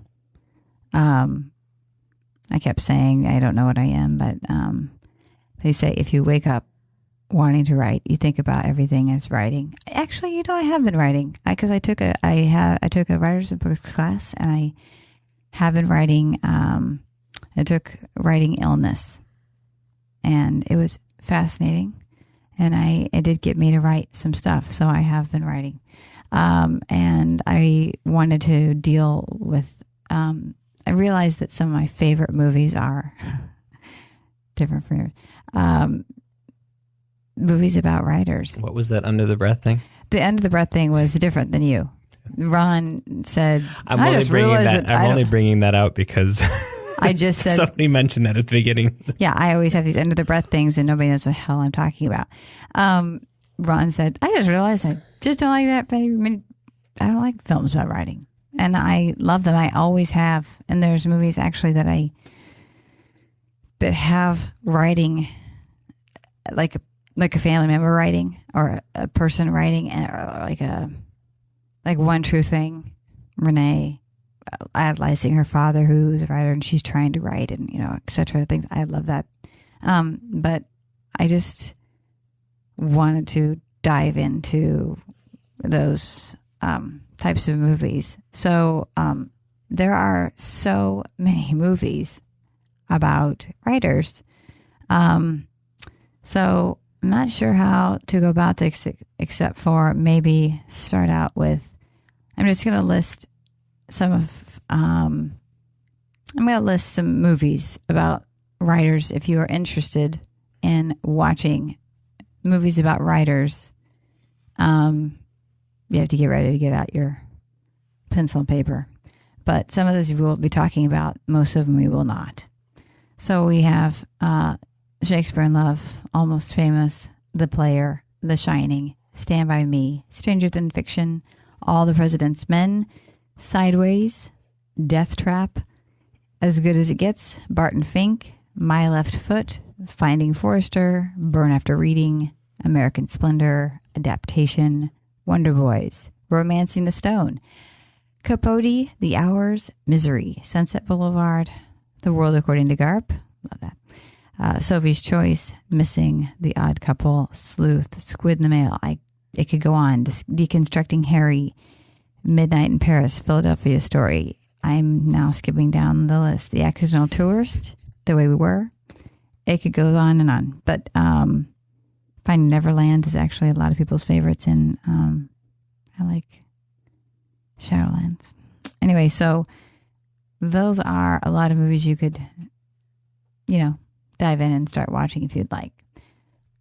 I kept saying, I don't know what I am, but they say if you wake up wanting to write, you think about everything as writing. Actually, you know, I have been writing because I took a writer's and books class, and I have been writing. I took writing illness, and it was fascinating, and it did get me to write some stuff. So I have been writing, and I wanted to deal with. I realized that some of my favorite movies are different from yours. Movies about writers. What was that under the breath thing? The under the breath thing was different than you. Ron said, I'm only bringing that out because I just said somebody mentioned that at the beginning. Yeah, I always have these under the breath things and nobody knows what the hell I'm talking about. Ron said, I just realized I just don't like that. But I don't like films about writing. And I love them. I always have. And there's movies actually that have writing, like a family member writing or a person writing, or like One True Thing, Renee idolizing her father who's a writer and she's trying to write and, you know, et cetera. Things. I love that. But I just wanted to dive into those types of movies. So there are so many movies about writers. So I'm not sure how to go about this except for maybe start out with, I'm just going to list some movies about writers. If you are interested in watching movies about writers, you have to get ready to get out your pencil and paper. But some of those we will be talking about. Most of them we will not. So we have Shakespeare in Love, Almost Famous, The Player, The Shining, Stand By Me, Stranger Than Fiction, All the President's Men, Sideways, Death Trap, As Good as It Gets, Barton Fink, My Left Foot, Finding Forrester, Burn After Reading, American Splendor, Adaptation, Wonder Boys, Romancing the Stone, Capote, The Hours, Misery, Sunset Boulevard, The World According to Garp, love that, Sophie's Choice, Missing, The Odd Couple, Sleuth, Squid in the Mail. It could go on. Deconstructing Harry, Midnight in Paris, Philadelphia Story. I'm now skipping down the list. The Accidental Tourist, The Way We Were. It could go on and on. But Finding Neverland is actually a lot of people's favorites, and I like Shadowlands. Anyway, so those are a lot of movies you could, you know, dive in and start watching if you'd like.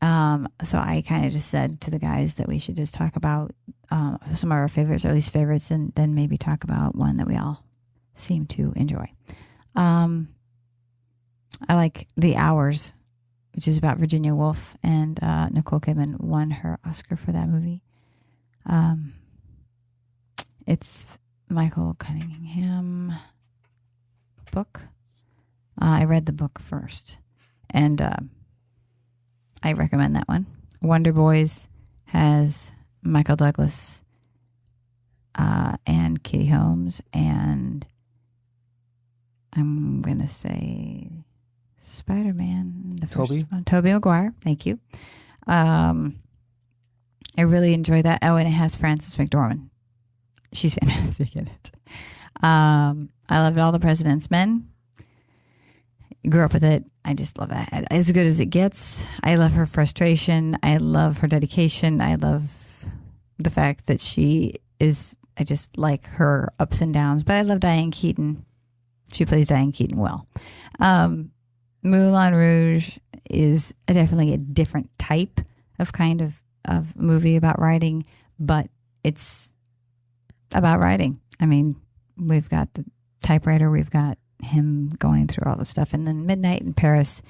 So I kind of just said to the guys that we should just talk about some of our favorites or least favorites, and then maybe talk about one that we all seem to enjoy. I like The Hours, which is about Virginia Woolf, and Nicole Kidman won her Oscar for that movie. It's Michael Cunningham book. I read the book first, and I recommend that one. Wonder Boys has Michael Douglas and Katie Holmes, and I'm going to say Spider-Man, the Tobey? first one. Tobey Maguire, thank you. I really enjoyed that. Oh, and it has Frances McDormand. She's fantastic in it. I loved All the President's Men. Grew up with it. I just love that. As Good as It Gets. I love her frustration. I love her dedication. I love the fact that she is, I just like her ups and downs. But I love Diane Keaton. She plays Diane Keaton well. Moulin Rouge is definitely a different type of kind of movie about writing, but it's about writing. I mean, we've got the typewriter, we've got him going through all the stuff, and then Midnight in Paris.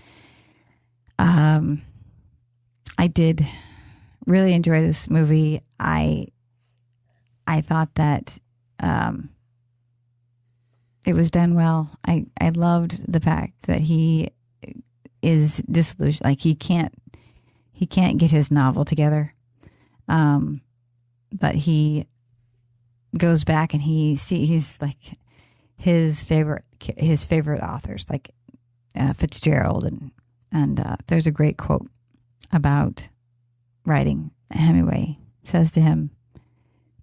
I did really enjoy this movie. I thought that it was done well. I loved the fact that he is disillusioned, like he can't get his novel together, but he goes back and he's like his favorite authors, like Fitzgerald, and there's a great quote about writing. Hemingway says to him,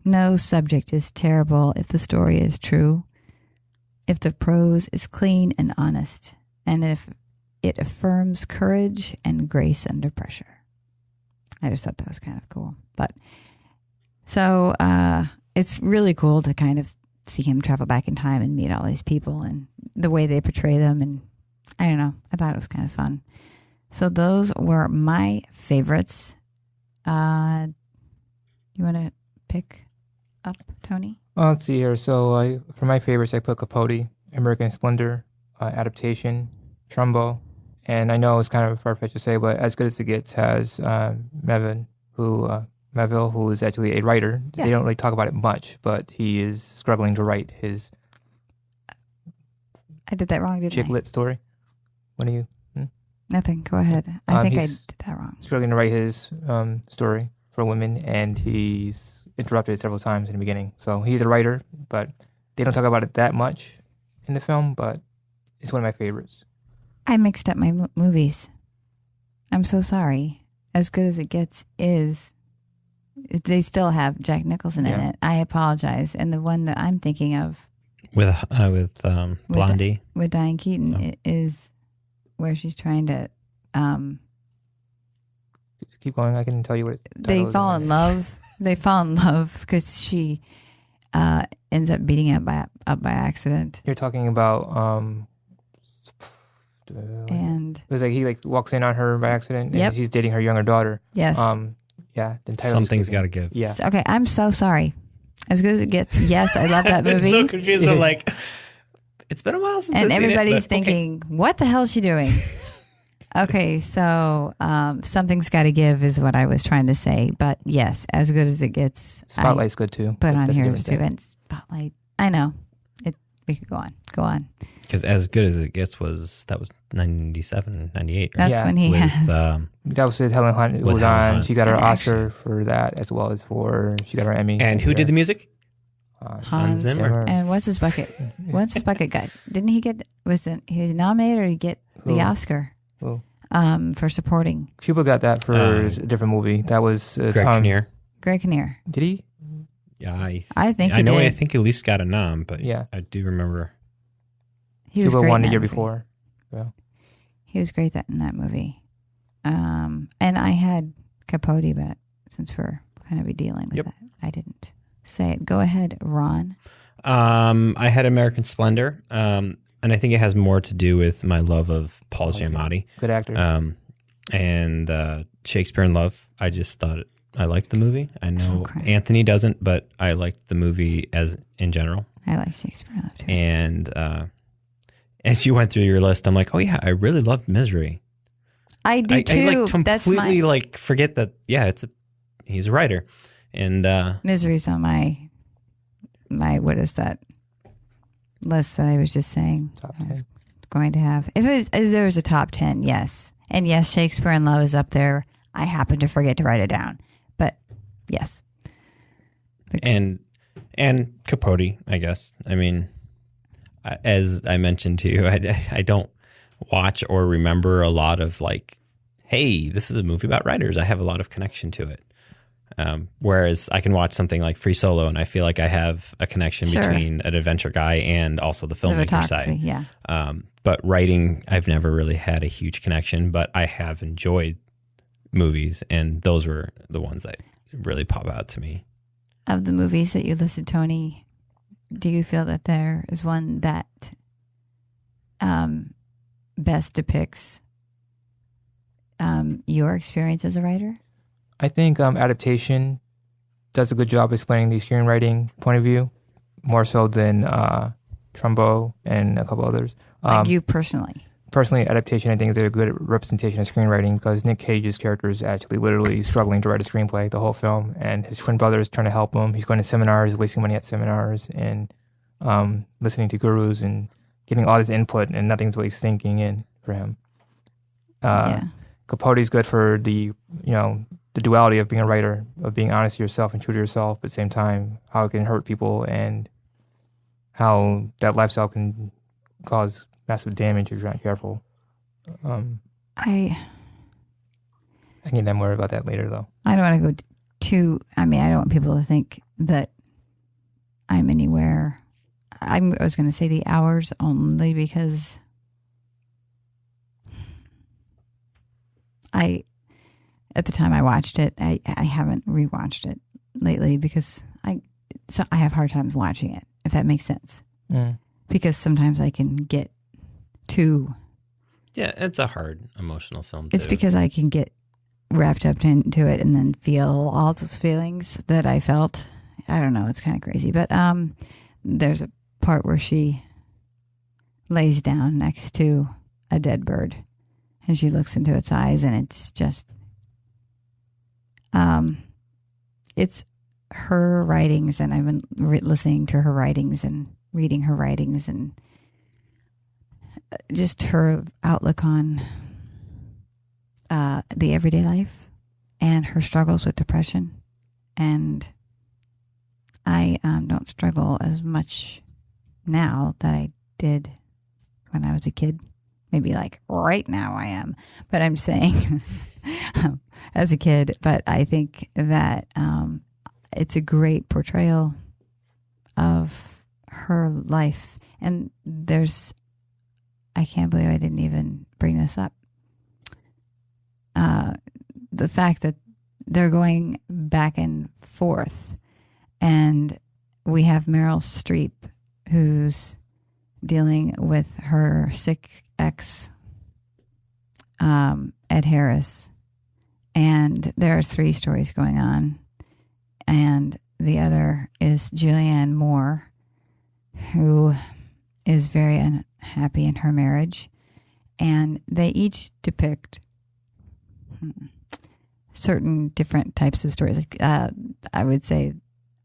"No subject is terrible if the story is true, if the prose is clean and honest, and if it affirms courage and grace under pressure." I just thought that was kind of cool. But so it's really cool to kind of see him travel back in time and meet all these people and the way they portray them. And I don't know, I thought it was kind of fun. So those were my favorites. You want to pick up, Tony? Let's see here. So for my favorites, I put Capote, American Splendor, adaptation, Trumbo, and I know it's kind of far-fetched to say, but As Good as It Gets has Melville, who is actually a writer. Yeah. They don't really talk about it much, but he is struggling to write his I did that wrong, didn't chick I? lit story. What are you? Nothing. Go ahead. I think I he's did that wrong. struggling to write his story for women, and he's interrupted it several times in the beginning. So he's a writer, but they don't talk about it that much in the film, but it's one of my favorites. I mixed up my movies. I'm so sorry. As Good as It Gets is, they still have Jack Nicholson in Yeah. it. I apologize. And the one that I'm thinking of with Blondie. with Diane Keaton is where she's trying to, Keep going. I can tell you what it's. they fall in love. They fall in love because she ends up beating him up by accident. You're talking about And it was like he walks in on her by accident, and Yep. she's dating her younger daughter. yes. Yeah. The title Something's is got to give. Yeah. Okay, I'm so sorry. As Good as It Gets. Yes, I love that movie. It's so confused. I'm like, it's been a while since And I've seen everybody's it, but okay. thinking, what the hell is she doing? Okay, so Something's Got to Give is what I was trying to say. But yes, As Good as It Gets. Spotlight's good too. Put but on that's a here different too. thing. And Spotlight. I know. We could go on. Go on. Because As Good as It Gets that was 97, 98. Right? That's Yeah. when he With, has. That was with Helen Hunt. It With was Helen on. Hunt. She got her And Oscar for that, as well as she got her Emmy. And who did the music? Hans Zimmer. And what's his bucket? What's his bucket guy? Didn't he get? He nominated or he get the Who? Oscar? Who? For supporting Cuba got that for a different movie. That was Greg Tom. Kinnear. Greg Kinnear. Did he? Yeah, I think he I know. did. I think he at least got a nom, but Yeah. I do remember. He was Cuba great won in the that year movie. before. He was great in that movie. And I had Capote, but since we're going to be dealing with Yep. that, I didn't say it. Go ahead, Ron. I had American Splendor, and I think it has more to do with my love of Paul Giamatti. Good actor. And Shakespeare in Love. I just thought I liked the movie. I know Okay. Anthony doesn't, but I liked the movie as in general. I like Shakespeare in Love too. And as you went through your list, I'm like, oh yeah, I really loved Misery. I do too. I like That's completely my like forget that. Yeah, he's a writer, and Misery's on my what is that list that I was just saying? Top I was 10. going to have, if there was a top 10, yes. And yes, Shakespeare in Love is up there. I happen to forget to write it down. But yes. And Capote, I guess. I mean, as I mentioned to you, I don't watch or remember a lot of like, hey, this is a movie about writers. I have a lot of connection to it. Whereas I can watch something like Free Solo and I feel like I have a connection between an adventure guy and also the filmmaker side. Yeah. But writing, I've never really had a huge connection, but I have enjoyed movies, and those were the ones that really pop out to me. Of the movies that you listed, Tony, do you feel that there is one that best depicts your experience as a writer? I think adaptation does a good job explaining the screenwriting point of view, more so than Trumbo and a couple others. Like you personally? Personally, adaptation I think is a good representation of screenwriting because Nick Cage's character is actually literally struggling to write a screenplay the whole film, and his twin brother is trying to help him. He's going to seminars, wasting money at seminars, and listening to gurus and getting all his input, and nothing's really sinking in for him. Capote's good for the duality of being a writer, of being honest to yourself and true to yourself, but at the same time, how it can hurt people and how that lifestyle can cause massive damage if you're not careful. I can get more about that later, though. I don't want to go too. I mean, I don't want people to think that I'm anywhere. I was going to say the hours only because at the time I watched it, I haven't rewatched it lately because I have hard times watching it, if that makes sense. Mm. Because sometimes I can get too... Yeah, it's a hard emotional film, It's because I can get wrapped up into it and then feel all those feelings that I felt. I don't know, it's kind of crazy. But there's a part where she lays down next to a dead bird and she looks into its eyes, and it's just... it's her writings, and I've been listening to her writings and reading her writings, and just her outlook on the everyday life and her struggles with depression. And I don't struggle as much now that I did when I was a kid. Maybe like right now I am, but I'm saying as a kid. But I think that it's a great portrayal of her life. And I can't believe I didn't even bring this up. The fact that they're going back and forth, and we have Meryl Streep, who's dealing with her sick ex, Ed Harris, and there are 3 stories going on, and the other is Julianne Moore, who is very unhappy in her marriage, and they each depict certain different types of stories. I would say,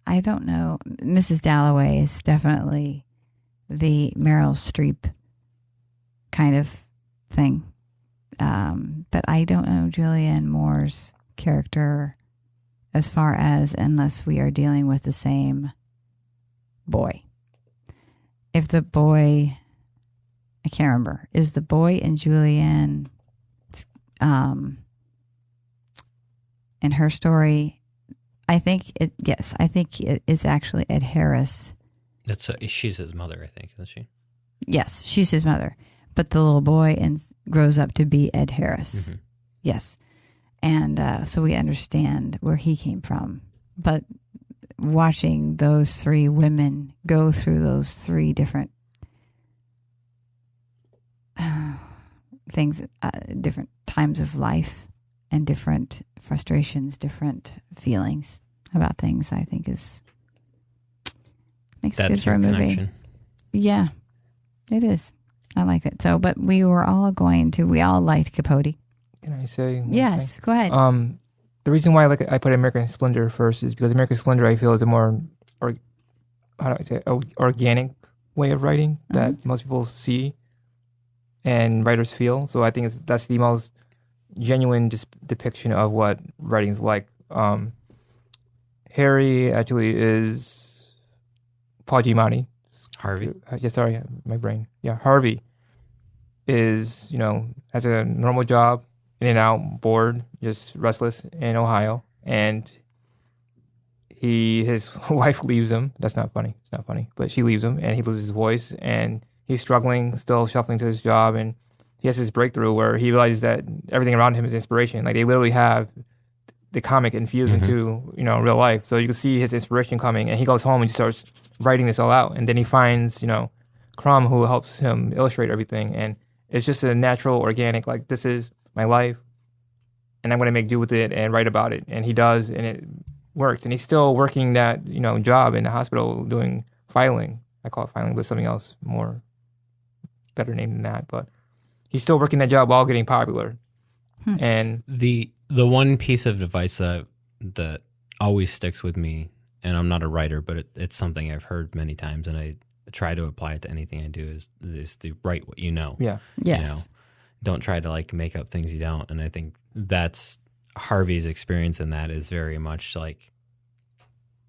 I don't know, Mrs. Dalloway is definitely the Meryl Streep kind of thing. But I don't know Julianne Moore's character as far as, unless we are dealing with the same boy. If the boy, I can't remember, is the boy in Julianne, in her story, I think it's actually Ed Harris. She's his mother, I think, isn't she? Yes, she's his mother. But the little boy grows up to be Ed Harris. Mm-hmm. Yes. And so we understand where he came from. But watching those 3 women go through those 3 different things, different times of life and different frustrations, different feelings about things, I think makes it good for a movie. Connection. Yeah, it is. I like it. So, but we all liked Capote. Can I say? Yes, go ahead. The reason why I put American Splendor first is because American Splendor I feel is a more, organic way of writing that most people see. and writers feel. So I think that's the most genuine depiction of what writing is like. Harry actually is Paul Giamatti. Harvey. Yeah, sorry, my brain. Yeah, Harvey is, has a normal job, in and out, bored, just restless in Ohio. And his wife leaves him. That's not funny. It's not funny. But she leaves him, and he loses his voice, and he's struggling, still shuffling to his job, and he has this breakthrough where he realizes that everything around him is inspiration. Like, they literally have the comic infused into, real life. So you can see his inspiration coming, and he goes home and just starts writing this all out. And then he finds, Crumb, who helps him illustrate everything. And it's just a natural, organic, like, this is my life, and I'm going to make do with it and write about it. And he does, and it works. And he's still working that, job in the hospital doing filing. I call it filing, but something else more better name than that. But he's still working that job while getting popular. And the one piece of advice that always sticks with me, and I'm not a writer, but it's something I've heard many times, and I try to apply it to anything I do, is to write what you know. Yeah. Yes. Don't try to like make up things you don't. And I think that's Harvey's experience in that is very much like,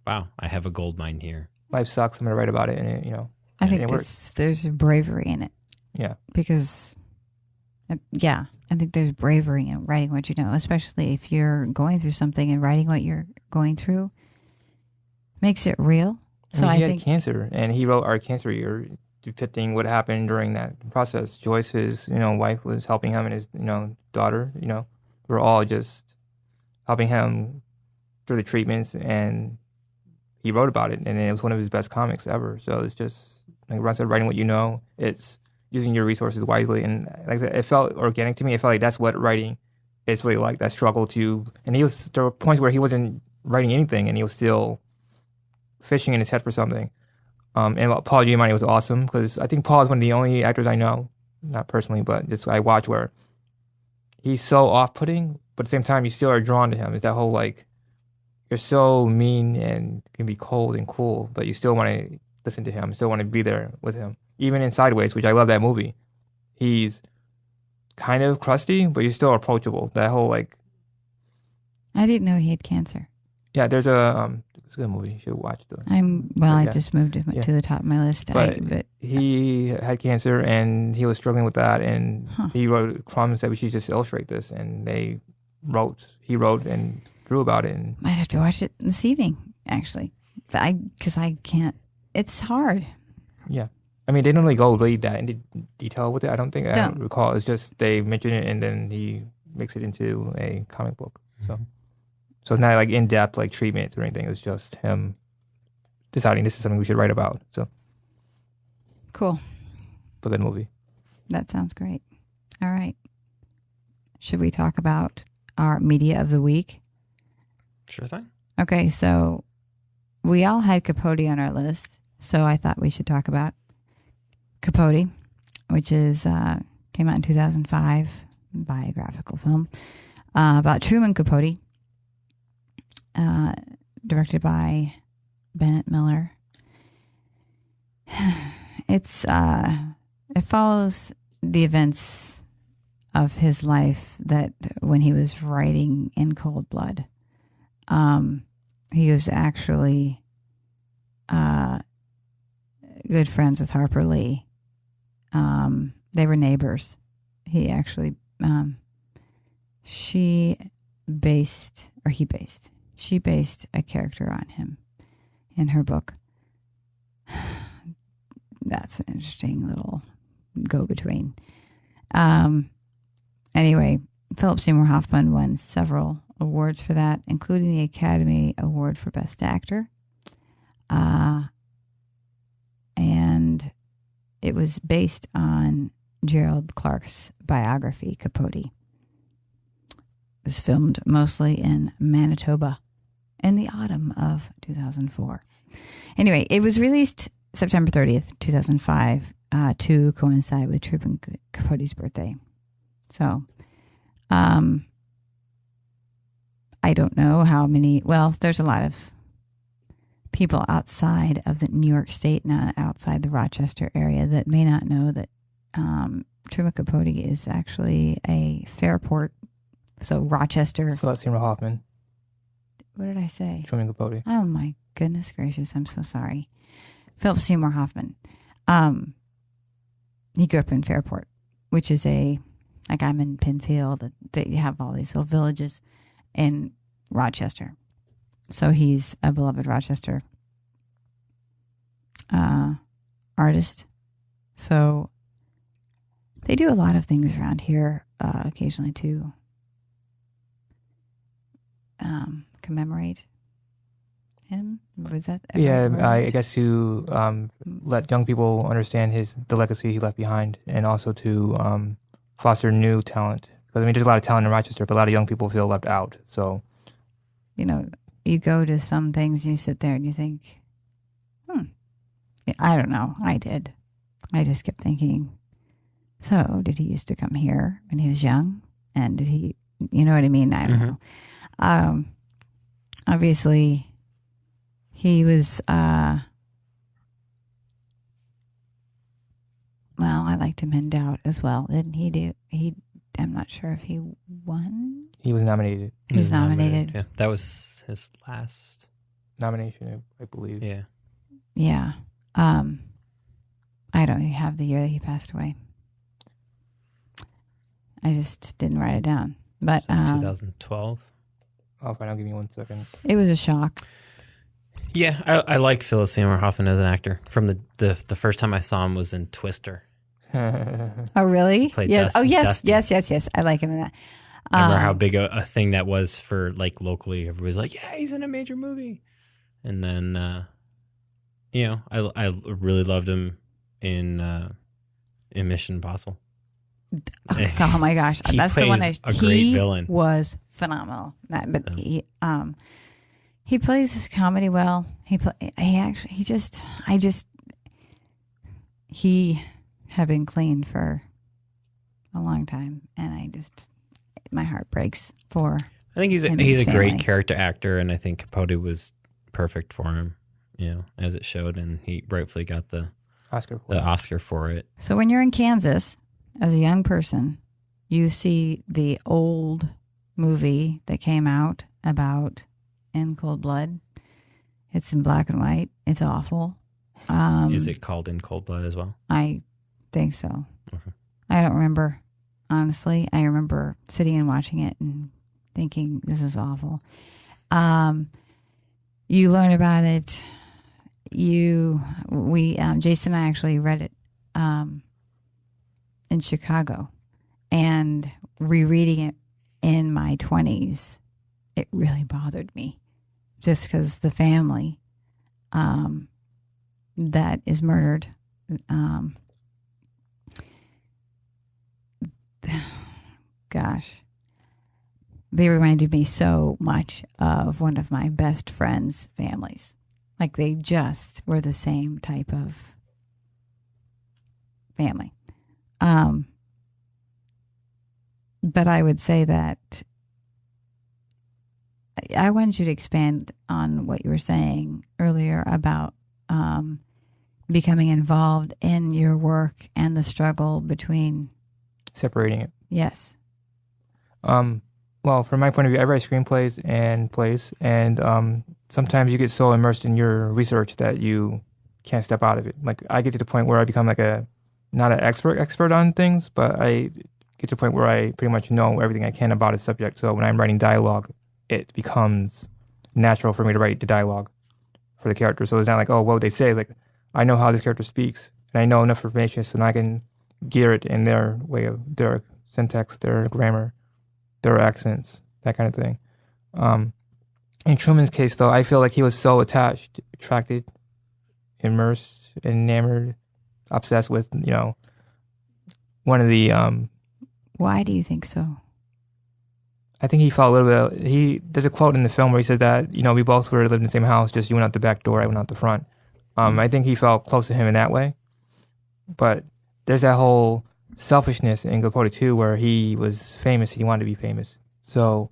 wow, I have a gold mine here. Life sucks. I'm going to write about it, and it, I think it works. there's bravery in it. Yeah. Because, I think there's bravery in writing what you know, especially if you're going through something, and writing what you're going through makes it real. So he had cancer, and he wrote Our Cancer Year, depicting what happened during that process. Joyce, his wife, was helping him, and his daughter, were all just helping him through the treatments, and he wrote about it, and it was one of his best comics ever. So it's just, like Ron said, writing what you know. It's using your resources wisely, and like I said, it felt organic to me. It felt like that's what writing is really like, that struggle to. And there were points where he wasn't writing anything, and he was still fishing in his head for something. And Paul Giamatti was awesome, because I think Paul is one of the only actors I know, not personally, but just I watch, where he's so off-putting, but at the same time you still are drawn to him. It's that whole, like, you're so mean and can be cold and cool, but you still want to listen to him, still want to be there with him. Even in Sideways, which I love that movie, he's kind of crusty, but he's still approachable. That whole, like, I didn't know he had cancer. Yeah, there's it's a good movie. You should watch it. I just moved it to the top of my list. But he had cancer, and he was struggling with that, and he wrote, Crumb said we should just illustrate this, and he wrote and drew about it. And might have to watch it this evening, actually, because I can't. It's hard. Yeah, I mean, they don't really go really that into detail with it. I don't recall. It's just they mention it, and then he makes it into a comic book. So it's not like in-depth, like, treatments or anything. It's just him deciding this is something we should write about. So cool. For that movie. That sounds great. All right. Should we talk about our media of the week? Sure thing. Okay, so we all had Capote on our list, so I thought we should talk about Capote, which is came out in 2005, biographical film about Truman Capote. Directed by Bennett Miller. It follows the events of his life that when he was writing in cold blood. He was actually good friends with Harper Lee. They were neighbors. He actually she based a character on him in her book. That's an interesting little go-between. Anyway, Philip Seymour Hoffman won several awards for that, including the Academy Award for Best Actor. And it was based on Gerald Clark's biography, Capote. It was filmed mostly in Manitoba in the autumn of 2004. Anyway, it was released September 30th, 2005, to coincide with Truman Capote's birthday. So, I don't know how many, well, there's a lot of people outside of the New York State, not outside the Rochester area, that may not know that Truman Capote is actually a Fairport, so Rochester. Philip Seymour Hoffman. What did I say? Truman Capote. Oh my goodness gracious! I'm so sorry. Philip Seymour Hoffman. He grew up in Fairport, which is I'm in Penfield. They have all these little villages in Rochester. So he's a beloved Rochester artist. So they do a lot of things around here occasionally to commemorate him. Was that? I guess to let young people understand the legacy he left behind, and also to foster new talent. Because there's a lot of talent in Rochester, but a lot of young people feel left out. So, you go to some things and you sit there and you think, I don't know. I did. I just kept thinking, so did he used to come here when he was young? And did he, you know what I mean? I don't know. Obviously, he was, I liked him in Doubt as well. Didn't he I'm not sure if he won. He was nominated. He was nominated. Yeah, that was his last nomination, I believe. Yeah. Yeah. I don't have the year that he passed away. I just didn't write it down. But 2012. I'll find out. Give me 1 second. It was a shock. Yeah, I like Philip Seymour Hoffman as an actor. From the first time I saw him was in Twister. Oh, really? Yes. Dusty. Yes. I like him in that. I remember how big a thing that was for locally. Everybody's like, yeah, he's in a major movie. And then, I really loved him in Mission Impossible. Oh my gogosh, that's the one. A great villain. Was phenomenal. He plays his comedy well. He had been clean for a long time, and my heart breaks for. I think he's a great character actor, and I think Capote was perfect for him, as it showed, and he rightfully got the Oscar for it. So when you're in Kansas as a young person, you see the old movie that came out about In Cold Blood. It's in black and white. It's awful. Is it called In Cold Blood as well? I think so. Okay. I don't remember, honestly. I remember sitting and watching it and thinking, this is awful. You learn about it. Jason and I actually read it in Chicago, and rereading it in my 20s, it really bothered me, just because the family that is murdered, they reminded me so much of one of my best friends' families. Like, they just were the same type of family. But I would say that I wanted you to expand on what you were saying earlier about becoming involved in your work and the struggle between separating it. Yes. Well, from my point of view, I write screenplays and plays, and sometimes you get so immersed in your research that you can't step out of it. Like, I get to the point where I become not an expert on things, but I get to the point where I pretty much know everything I can about a subject. So when I'm writing dialogue, it becomes natural for me to write the dialogue for the character. So it's not like, oh, what would they say? Like, I know how this character speaks, and I know enough information so I can gear it in their way of their syntax, their grammar, their accents, that kind of thing. In Truman's case, though, I feel like he was so attached, attracted, immersed, enamored, obsessed with, one of the... Why do you think so? I think he felt a little bit... There's a quote in the film where he said that, we both were living in the same house, just you went out the back door, I went out the front. I think he felt close to him in that way. But there's that whole selfishness in Capote too, where he was famous, he wanted to be famous. So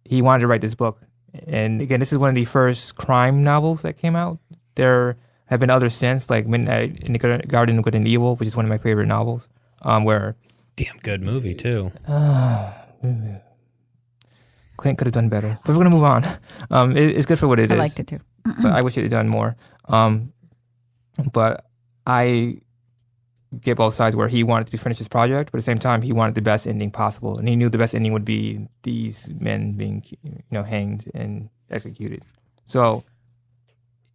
he wanted to write this book. And again, this is one of the first crime novels that came out. I have been others since, like Midnight in the Garden of Good and Evil, which is one of my favorite novels. Where damn good movie too. Clint could have done better, but we're gonna move on. It's good for what it is. I liked it too, but I wish it had done more. But I get both sides where he wanted to finish his project, but at the same time he wanted the best ending possible, and he knew the best ending would be these men being, hanged and executed. So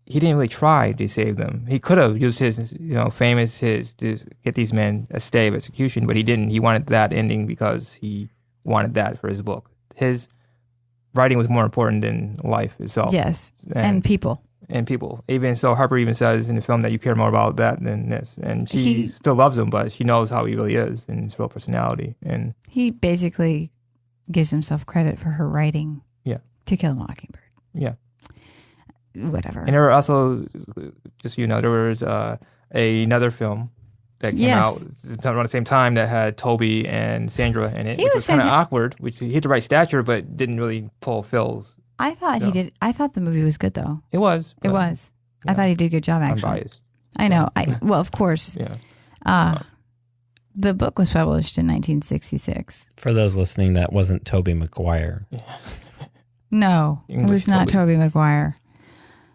he didn't really try to save them. He could have used his, fame to get these men a stay of execution, but he didn't. He wanted that ending because he wanted that for his book. His writing was more important than life itself. Yes, and people. And people. Even so, Harper even says in the film that you care more about that than this. And she still loves him, but she knows how he really is and his real personality. And he basically gives himself credit for her writing To Kill a Mockingbird. Yeah. Whatever. And there were also, just there was another film that came out around the same time that had Toby and Sandra in it, which was kind of awkward, which he hit the right stature, but didn't really pull Phil's. I thought he did. I thought the movie was good, though. It was. It was. I thought he did a good job, actually. I'm biased. I know. Well, of course. Yeah. The book was published in 1966. For those listening, that wasn't Tobey Maguire. No, it was not Tobey Maguire.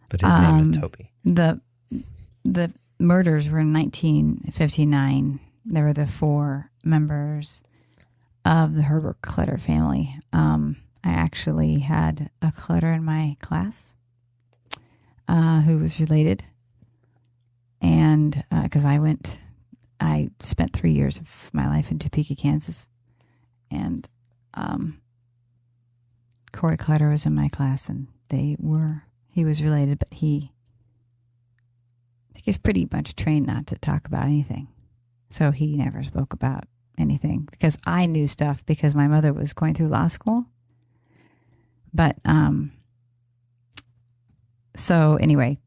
But his name is Toby. The murders were in 1959. There were the 4 members of the Herbert Clutter family. I actually had a Clutter in my class who was related. And because I spent 3 years of my life in Topeka, Kansas. And Corey Clutter was in my class, and he was related, but I think he's pretty much trained not to talk about anything. So he never spoke about anything because I knew stuff because my mother was going through law school. But, so anyway,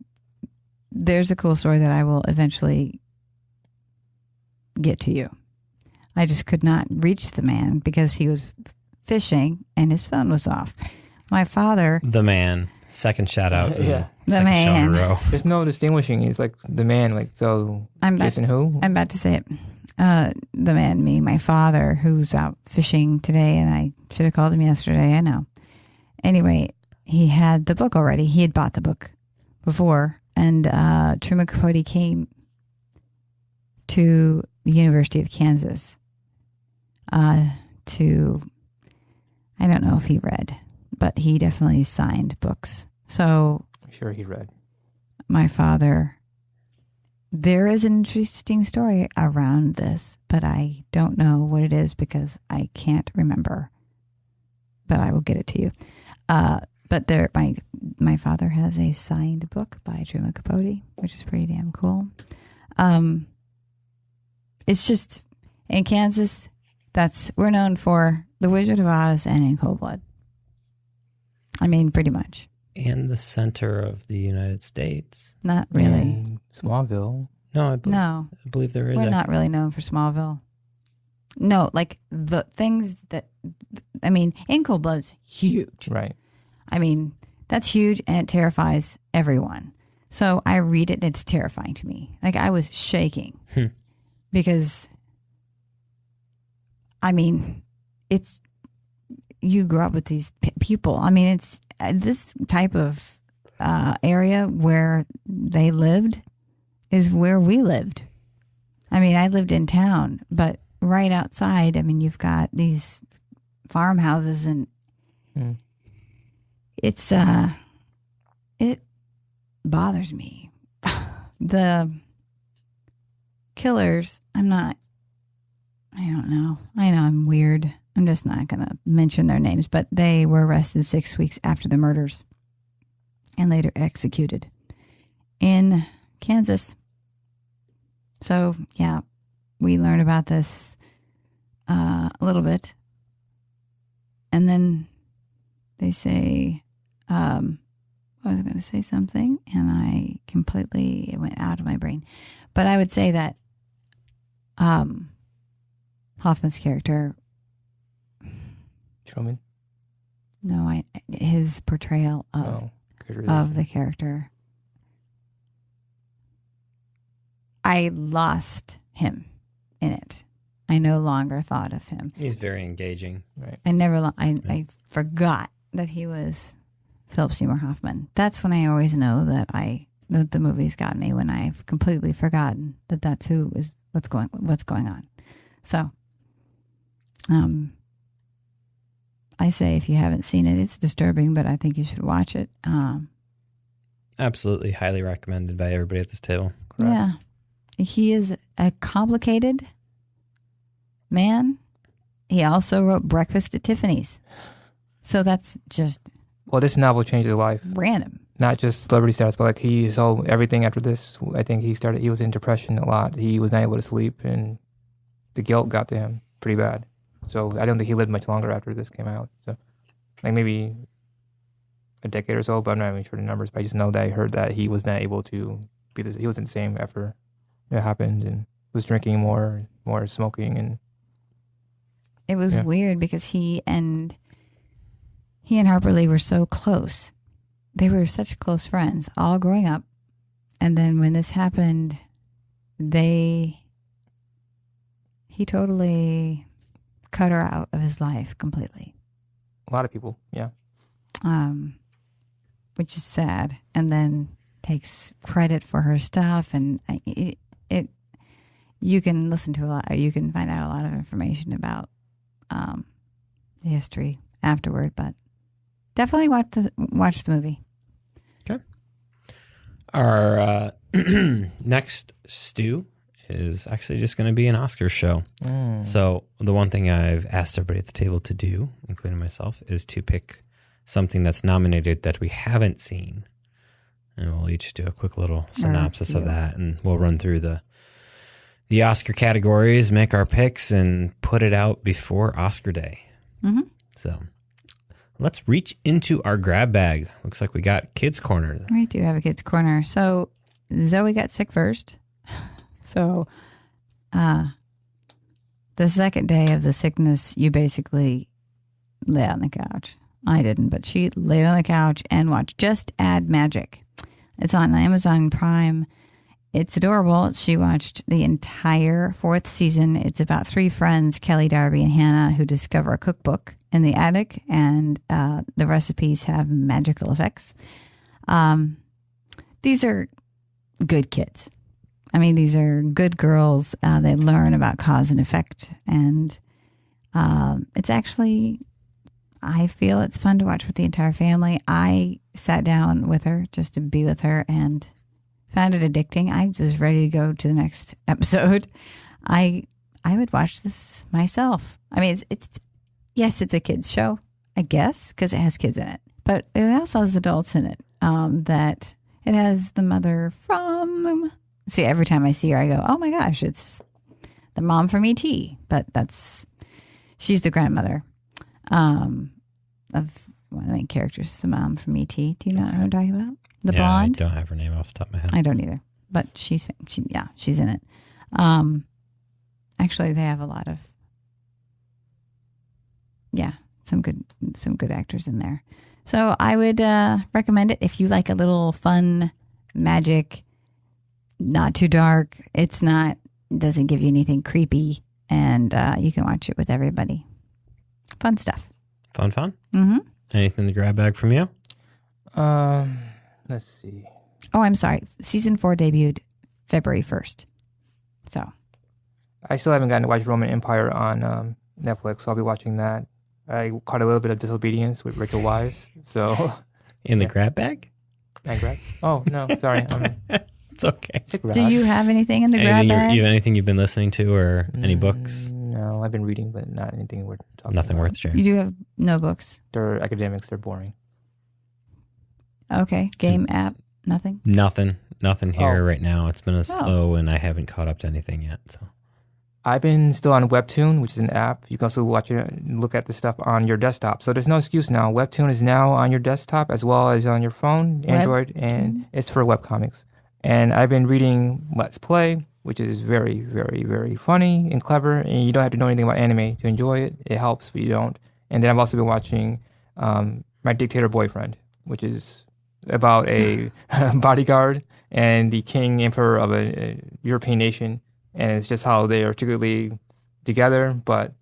there's a cool story that I will eventually get to you. I just could not reach the man because he was fishing and his phone was off. My father... The man. Second shout out. Yeah. The man. There's no distinguishing. He's like the man. Like, so Jason who? I'm about to say it. The man, me, my father, who's out fishing today, and I should have called him yesterday. I know. Anyway, he had the book already. He had bought the book before, and Truman Capote came to the University of Kansas I don't know if he read, but he definitely signed books. So I'm sure he read. My father, there is an interesting story around this, but I don't know what it is because I can't remember. But I will get it to you. But my father has a signed book by Truman Capote, which is pretty damn cool. It's just in Kansas, we're known for The Wizard of Oz and In Cold Blood. I mean, pretty much. And the center of the United States. Not really. And Smallville. No, I believe there is. We're not really known for Smallville. No, like the things that, In Cold Blood's huge. Right. I mean, that's huge and it terrifies everyone. So I read it and it's terrifying to me. Like I was shaking because, you grew up with these people. It's this type of area where they lived is where we lived. I lived in town, but right outside, you've got these farmhouses and it's, it bothers me. The killers, I don't know. I know I'm weird. I'm just not going to mention their names, but they were arrested 6 weeks after the murders and later executed in Kansas. So, yeah, we learned about this a little bit. And then they say, I was going to say something and it went out of my brain. But I would say that Hoffman's character... Truman? No, his portrayal of the character I lost him in it. I no longer thought of him. He's very engaging. Right. I forgot that he was Philip Seymour Hoffman. That's when I always know that the movie's got me, when I've completely forgotten that that's what's going on. So, I say if you haven't seen it, it's disturbing, but I think you should watch it. Absolutely, highly recommended by everybody at this table. Correct. Yeah, he is a complicated man. He also wrote Breakfast at Tiffany's, so that's just this novel changed his life. Random. Not just celebrity status, but like he saw everything after this. I think he was in depression a lot. He was not able to sleep, and the guilt got to him pretty bad. So I don't think he lived much longer after this came out. So like maybe a decade or so, but I'm not even sure the numbers. But I just know that I heard that he was not able to be this. He was insane after it happened, and was drinking more smoking, and it was weird because he and Harper Lee were so close. They were such close friends, all growing up. And then when this happened, he totally cut her out of his life completely. A lot of people, yeah. Which is sad. And then takes credit for her stuff. And you can listen to a lot. You can find out a lot of information about the history afterward. But definitely watch the movie. Okay. Our next stew is actually just going to be an Oscars show. So the one thing I've asked everybody at the table to do, including myself, is to pick something that's nominated that we haven't seen. And we'll each do a quick little synopsis of that, and we'll run through the Oscar categories, make our picks, and put it out before Oscar Day. Mm-hmm. So let's reach into our grab bag. Looks like we got Kids Corner. We do have a Kids Corner. So Zoe got sick first. So the second day of the sickness, you basically lay on the couch. I didn't, but she laid on the couch and watched Just Add Magic. It's on Amazon Prime. It's adorable. She watched the entire 4th season. It's about 3 friends, Kelly, Darby, and Hannah, who discover a cookbook in the attic, and the recipes have magical effects. These are good kids. I mean, these are good girls. They learn about cause and effect, and it's actually, I feel it's fun to watch with the entire family. I sat down with her just to be with her and found it addicting. I was ready to go to the next episode. I would watch this myself. I mean, it's a kids show, I guess, because it has kids in it, but it also has adults in it. That it has the mother from. See, every time I see her, I go, "Oh my gosh, it's the mom from E.T." But she's the grandmother of one of the main characters, the mom from E.T. Do you know what I'm talking about? The blonde? I don't have her name off the top of my head. I don't either. But she's in it. Actually, they have a lot of some good actors in there. So I would recommend it if you like a little fun magic, not too dark. Doesn't give you anything creepy, and you can watch it with everybody. Fun stuff. Fun? Mm-hmm. Anything in the grab bag from you? Let's see. Oh, I'm sorry. Season 4 debuted February 1st. So I still haven't gotten to watch Roman Empire on Netflix, so I'll be watching that. I caught a little bit of Disobedience with Rachel Weisz. So in the grab bag? I grab? Oh, no, sorry. It's okay. Do you have anything in the grab bag? Anything you've been listening to, or any books? No, I've been reading, but not anything worth talking Nothing about. worth sharing. You do have no books? They're academics. They're boring. Okay. Game app? Nothing? Nothing here right now. It's been slow, and I haven't caught up to anything yet. So I've been still on Webtoon, which is an app. You can also watch it and look at the stuff on your desktop. So there's no excuse now. Webtoon is now on your desktop as well as on your phone, Android, and it's for webcomics. And I've been reading Let's Play, which is very, very, very funny and clever. And you don't have to know anything about anime to enjoy it. It helps, but you don't. And then I've also been watching My Dictator Boyfriend, which is about a bodyguard and the king emperor of a European nation, and it's just how they are secretly together. But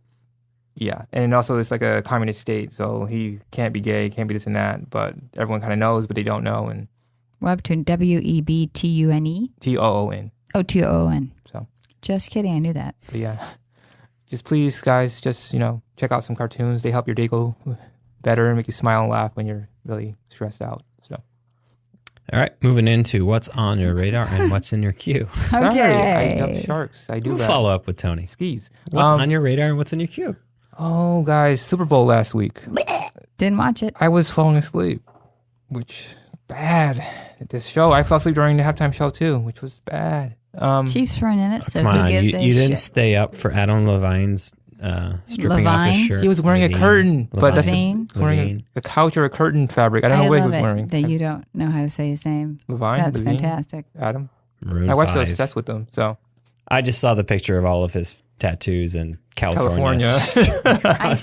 yeah, and also it's like a communist state, so he can't be gay, can't be this and that, but everyone kind of knows, but they don't know. And Webtoon, WEBTUNE? TOON. Oh, TOON. So just kidding, I knew that. but yeah, just please, guys, just check out some cartoons. They help your day go better and make you smile and laugh when you're really stressed out. So. All right, moving into what's on your radar and what's in your queue. Sorry, Okay. I jump sharks. I do We'll that. follow up with Tony. Skis. What's on your radar and what's in your queue? Oh, guys, Super Bowl last week. Didn't watch it. I was falling asleep, which bad at this show. I fell asleep during the halftime show too, which was bad. Chiefs weren't in it, so Come who on, gives you a didn't shit? stay up for Adam Levine's stripping off his Levine? shirt. He was wearing a curtain, but that's Levine? he was wearing a couch or a curtain fabric. I don't know what he was love it wearing. that you don't know how to say his name. Levine? That's Levine? fantastic. Adam? Maroon My wife's 5. obsessed with him, so. I just saw the picture of all of his tattoos in California. I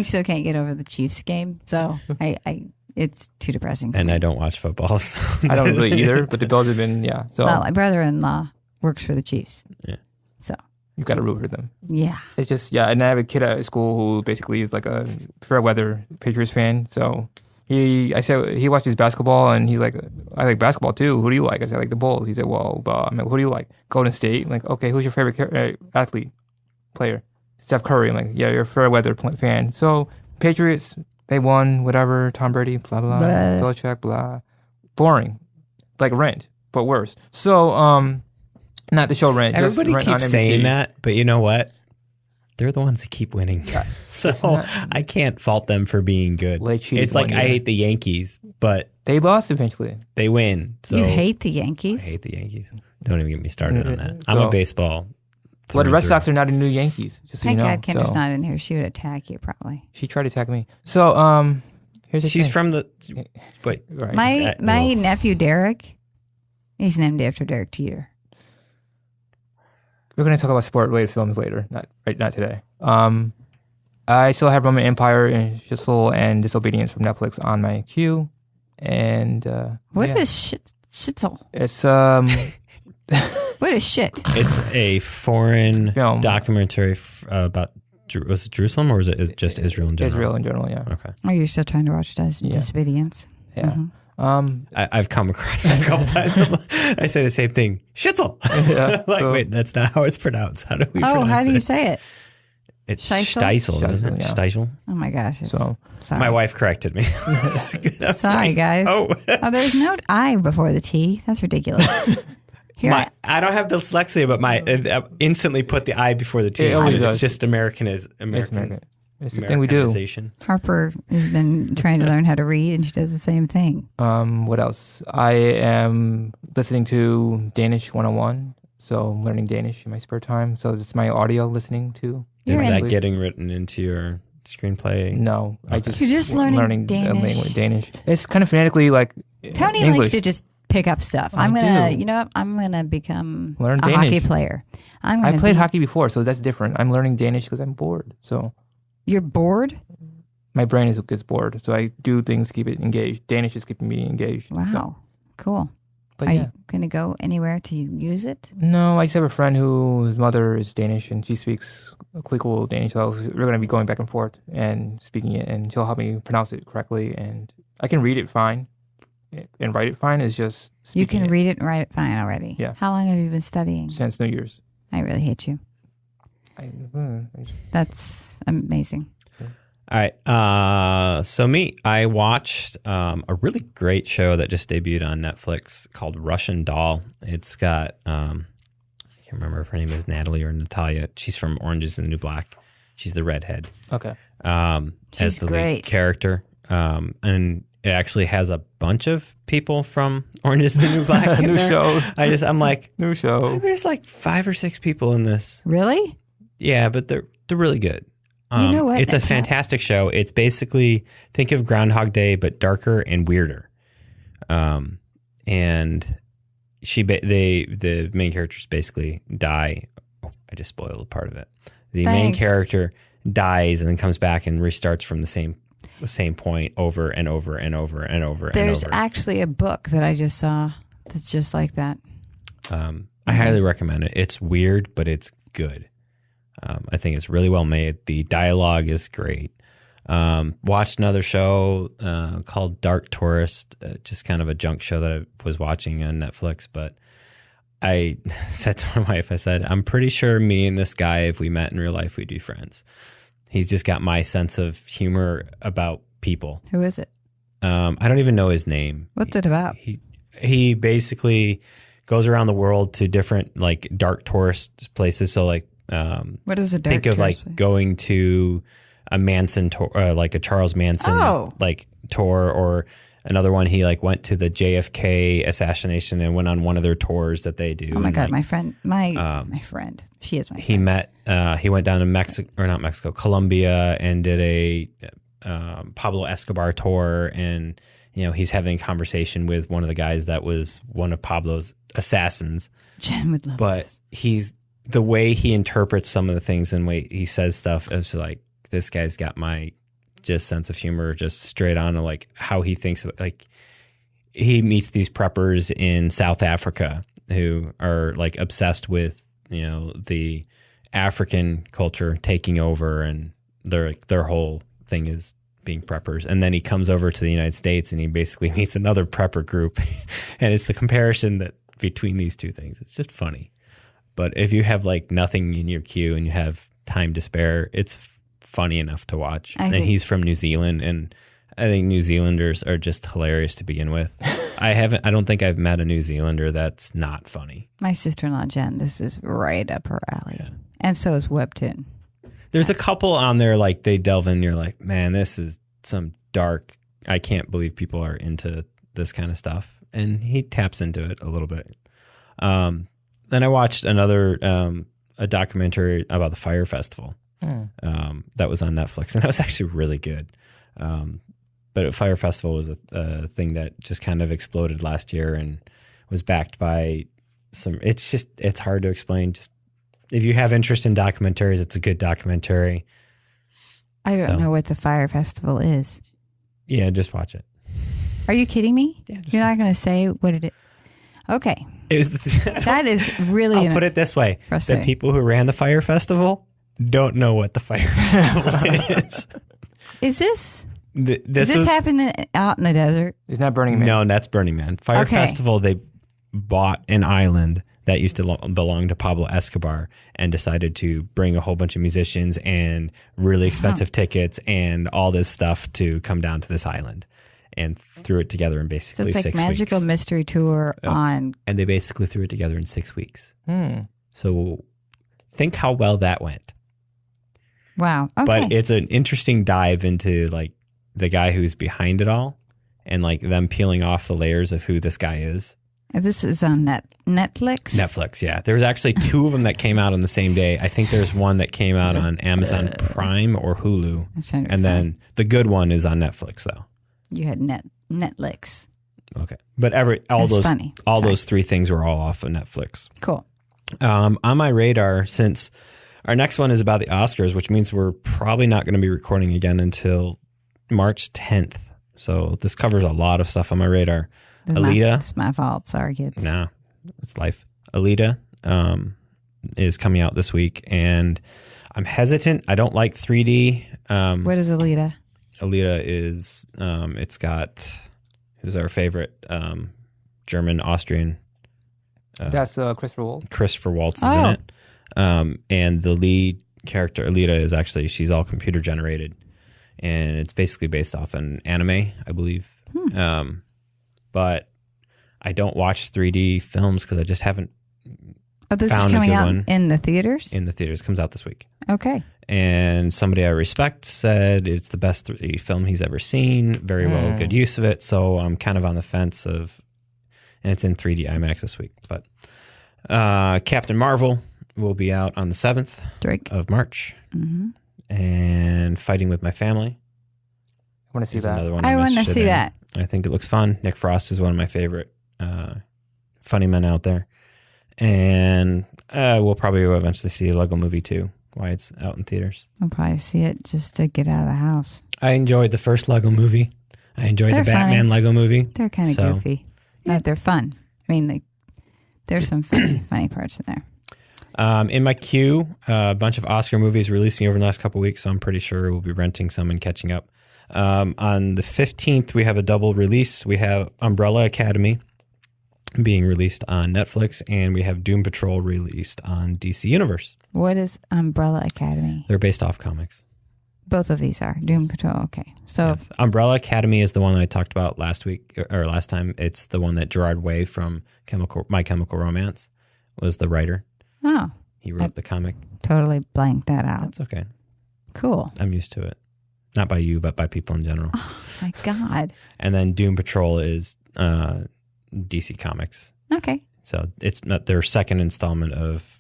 still can't get over the Chiefs game, so I it's too depressing. And I don't watch football. So. I don't really either, but the Bills have been, so well, my brother-in-law works for the Chiefs. Yeah. So you've got to root for them. yeah. It's just, and I have a kid at school who basically is like a fair weather Patriots fan. So he watches basketball and he's like, I like basketball too. Who do you like? I said, I like the Bulls. He said, well, I'm like, who do you like? Golden State. I'm like, okay, who's your favorite athlete, player? Steph Curry. I'm like, yeah, you're a fair weather fan. So Patriots, they won, whatever, Tom Brady, blah, blah, blah, Belichick, blah. Boring. Like Rent, but worse. So, not the show Rent. Everybody Rent on keeps NBC. saying that, but you know what? They're the ones that keep winning. So I can't fault them for being good. It's like I hate the Yankees, but they lost eventually. they win. So You hate the Yankees? I hate the Yankees. Don't even get me started on that. So- I'm a baseball. Well, the through Red and Sox are not the new Yankees, just so Thank you know. God Kendra's So, not in here. She would attack you probably. she tried to attack me. So, here's the She's thing. from the. Wait, Right. My nephew Derek, he's named after Derek Jeter. We're going to talk about sport-related films later, not today. I still have Roman Empire and Shitsel and Disobedience from Netflix on my queue, and What yeah. is shitsel? It's What is shit? it's a foreign Film. documentary about. Was it Jerusalem or was it just Israel in general? Israel in general, yeah. Okay. Are you still trying to watch Disobedience? Yeah. Mhm. I've come across that a couple times. I say the same thing. Shitzel. Yeah, Like, so- wait, that's not how it's pronounced. How do we Oh, pronounce how do you this? say it? It's Scheisel? Steisel, isn't it? Yeah. Steisel. Oh my gosh. So, Sorry. My wife corrected me. Sorry, guys. Oh. There's no I before the T. That's ridiculous. Here, I don't have dyslexia, but my instantly put the I before the T. It always It's does. just American. it's American. It's the thing we do. Americanization. Harper has been trying to learn how to read, and she does the same thing. What else? I am listening to Danish 101, so I'm learning Danish in my spare time. So it's my audio listening to. Is You're that in- getting written into your screenplay? No, I Okay. just You're just learning Danish. language, Danish. It's kind of phonetically like Tony English. likes to just pick up stuff. I I'm gonna, do. you know, what? I'm gonna become Learn a Danish. hockey player. I played hockey before, so that's different. I'm learning Danish because I'm bored. So You're bored? my brain gets bored, so I do things to keep it engaged. Danish is keeping me engaged. Wow, So, cool. but Are yeah. you gonna go anywhere to use it? No, I just have a friend whose mother is Danish and she speaks clinical Danish. So we're going to be going back and forth and speaking it, and she'll help me pronounce it correctly. And I can read it fine and write it fine. It's just You speaking can it read it and write it fine already. Yeah. How long have you been studying? since New Year's. I really hate you. That's amazing. All right. So I watched a really great show that just debuted on Netflix called Russian Doll. It's got I can't remember if her name is Natalie or Natalia. She's from Orange is the New Black. She's the redhead. Okay. As She's the great. lead character. And it actually has a bunch of people from Orange is the New Black in New there. show. I'm like, New show. there's like 5 or 6 people in this. Really? Yeah, but they're really good. You know what? It's a That's not- fantastic show. It's basically, think of Groundhog Day, but darker and weirder. And the main characters basically die. Oh, I just spoiled a part of it. The main Thanks. character dies and then comes back and restarts from the same the same point over and over and over and over. There's and over. actually a book that I just saw that's just like that. I highly recommend it. It's weird, but it's good. I think it's really well made. The dialogue is great. Watched another show called Dark Tourist, just kind of a junk show that I was watching on Netflix. But I said to my wife, I said, I'm pretty sure me and this guy, if we met in real life, we'd be friends. He's just got my sense of humor about people. Who is it? I don't even know his name. What's it about? He basically goes around the world to different like dark tourist places. So like, what is a dark think of like tourist place? going to a Manson tour, like a Charles Manson like tour, or another one. He like went to the JFK assassination and went on one of their tours that they do. Oh my and, God, like, my friend, my friend, she is my friend. he met. He went down to Mexico, Colombia, and did a Pablo Escobar tour, and he's having a conversation with one of the guys that was one of Pablo's assassins. Jen would love But this. the way he interprets some of the things and way he says stuff, it's like, this guy's got my just sense of humor, just straight on, like how he thinks of, like he meets these preppers in South Africa who are like obsessed with, the African culture taking over, and their whole thing is being preppers. And then he comes over to the United States and he basically meets another prepper group. And it's the comparison that between these two things. It's just funny. But if you have like nothing in your queue and you have time to spare, it's funny enough to watch. And he's from New Zealand, and I think New Zealanders are just hilarious to begin with. I don't think I've met a New Zealander that's not funny. My sister-in-law, Jen, this is right up her alley. Yeah. And so is Webtoon. There's a couple on there, like they delve in, you're like, man, this is some dark, I can't believe people are into this kind of stuff. And he taps into it a little bit. Then I watched another, a documentary about the Fire Festival that was on Netflix, and that was actually really good. But Fire Festival was a thing that just kind of exploded last year and was backed by it's hard to explain. Just if you have interest in documentaries, it's a good documentary. I don't know what the Fire Festival is. Yeah, just watch it. Are you kidding me? Yeah, you're not going to say what it is. Okay. That is really. I'll put it this way: the people who ran the Fire Festival don't know what the Fire Festival is. Is this? Does this happen out in the desert? It's not Burning Man. No, that's Burning Man. Fire Festival, they bought an island that used to belong to Pablo Escobar and decided to bring a whole bunch of musicians and really expensive tickets and all this stuff to come down to this island, and threw it together in basically 6 weeks. So it's like Magical Mystery Tour on... And they basically threw it together in 6 weeks. So think how well that went. Wow. Okay. But it's an interesting dive into like the guy who's behind it all, and like them peeling off the layers of who this guy is. This is on Netflix? Netflix, yeah. There was actually 2 of them that came out on the same day. I think there's one that came out on Amazon Prime or Hulu. And then the good one is on Netflix, though. You had Netflix. Okay. But all those 3 things were all off of Netflix. Cool. On my radar, since our next one is about the Oscars, which means we're probably not going to be recording again until March 10th. So this covers a lot of stuff on my radar. Alita. It's my fault. Sorry, kids. Nah, it's life. Alita is coming out this week, and I'm hesitant. I don't like 3D. What is Alita? Alita is, it's got, who's our favorite German, Austrian? That's Christopher Waltz. Christopher Waltz is in it. And the lead character, Alita, is actually, she's all computer generated. And it's basically based off an anime, I believe. But I don't watch 3D films because I just haven't this is coming out in the theaters? In the theaters. Comes out this week. Okay. And somebody I respect said it's the best 3D film he's ever seen. Very well, good use of it. So I'm kind of on the fence of, and it's in 3D IMAX this week. But Captain Marvel will be out on the 7th of March. Mm-hmm. And Fighting with My Family. I want to see that. I want to see that. I think it looks fun. Nick Frost is one of my favorite funny men out there. And we'll probably eventually see a Lego Movie 2. why it's out in theaters. I'll probably see it just to get out of the house. I enjoyed the first Lego movie. I enjoyed the Batman Lego movie. They're kind of goofy. Yeah. They're fun. I mean, there's some funny parts in there. In my queue, a bunch of Oscar movies releasing over the last couple of weeks, so I'm pretty sure we'll be renting some and catching up. On the 15th, we have a double release. We have Umbrella Academy being released on Netflix, and we have Doom Patrol released on DC Universe. What is Umbrella Academy? They're based off comics. Both of these are. Doom Patrol, okay. So yes. Umbrella Academy is the one I talked about last week, or last time. It's the one that Gerard Way from My Chemical Romance was the writer. Oh. He wrote the comic. Totally blanked that out. That's okay. Cool. I'm used to it. Not by you, but by people in general. Oh, my God. And then Doom Patrol is DC Comics. Okay. So it's their second installment of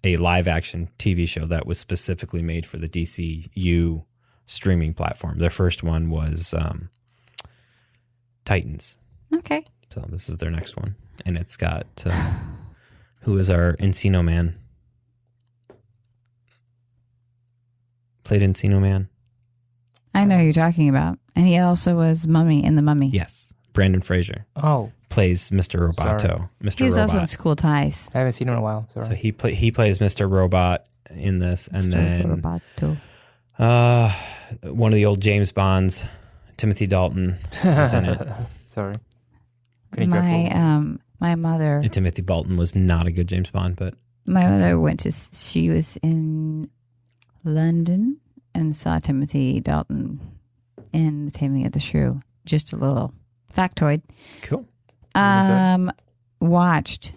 a live-action TV show that was specifically made for the DCU streaming platform. Their first one was Titans. Okay. So this is their next one. And it's got, who is our Encino Man? Played Encino Man. I know who you're talking about. And he also was Mummy in The Mummy. Yes. Brandon Fraser. Oh. Plays Mr. Roboto. Sorry. Mr. He was Robot. also in School Ties. I haven't seen him in a while. Sorry. So he plays Mr. Robot in this. And then one of the old James Bonds, Timothy Dalton, is in it. Sorry. My mother. And Timothy Dalton was not a good James Bond, but my mother she was in London and saw Timothy Dalton in The Taming of the Shrew. Just a little factoid. Cool. I watched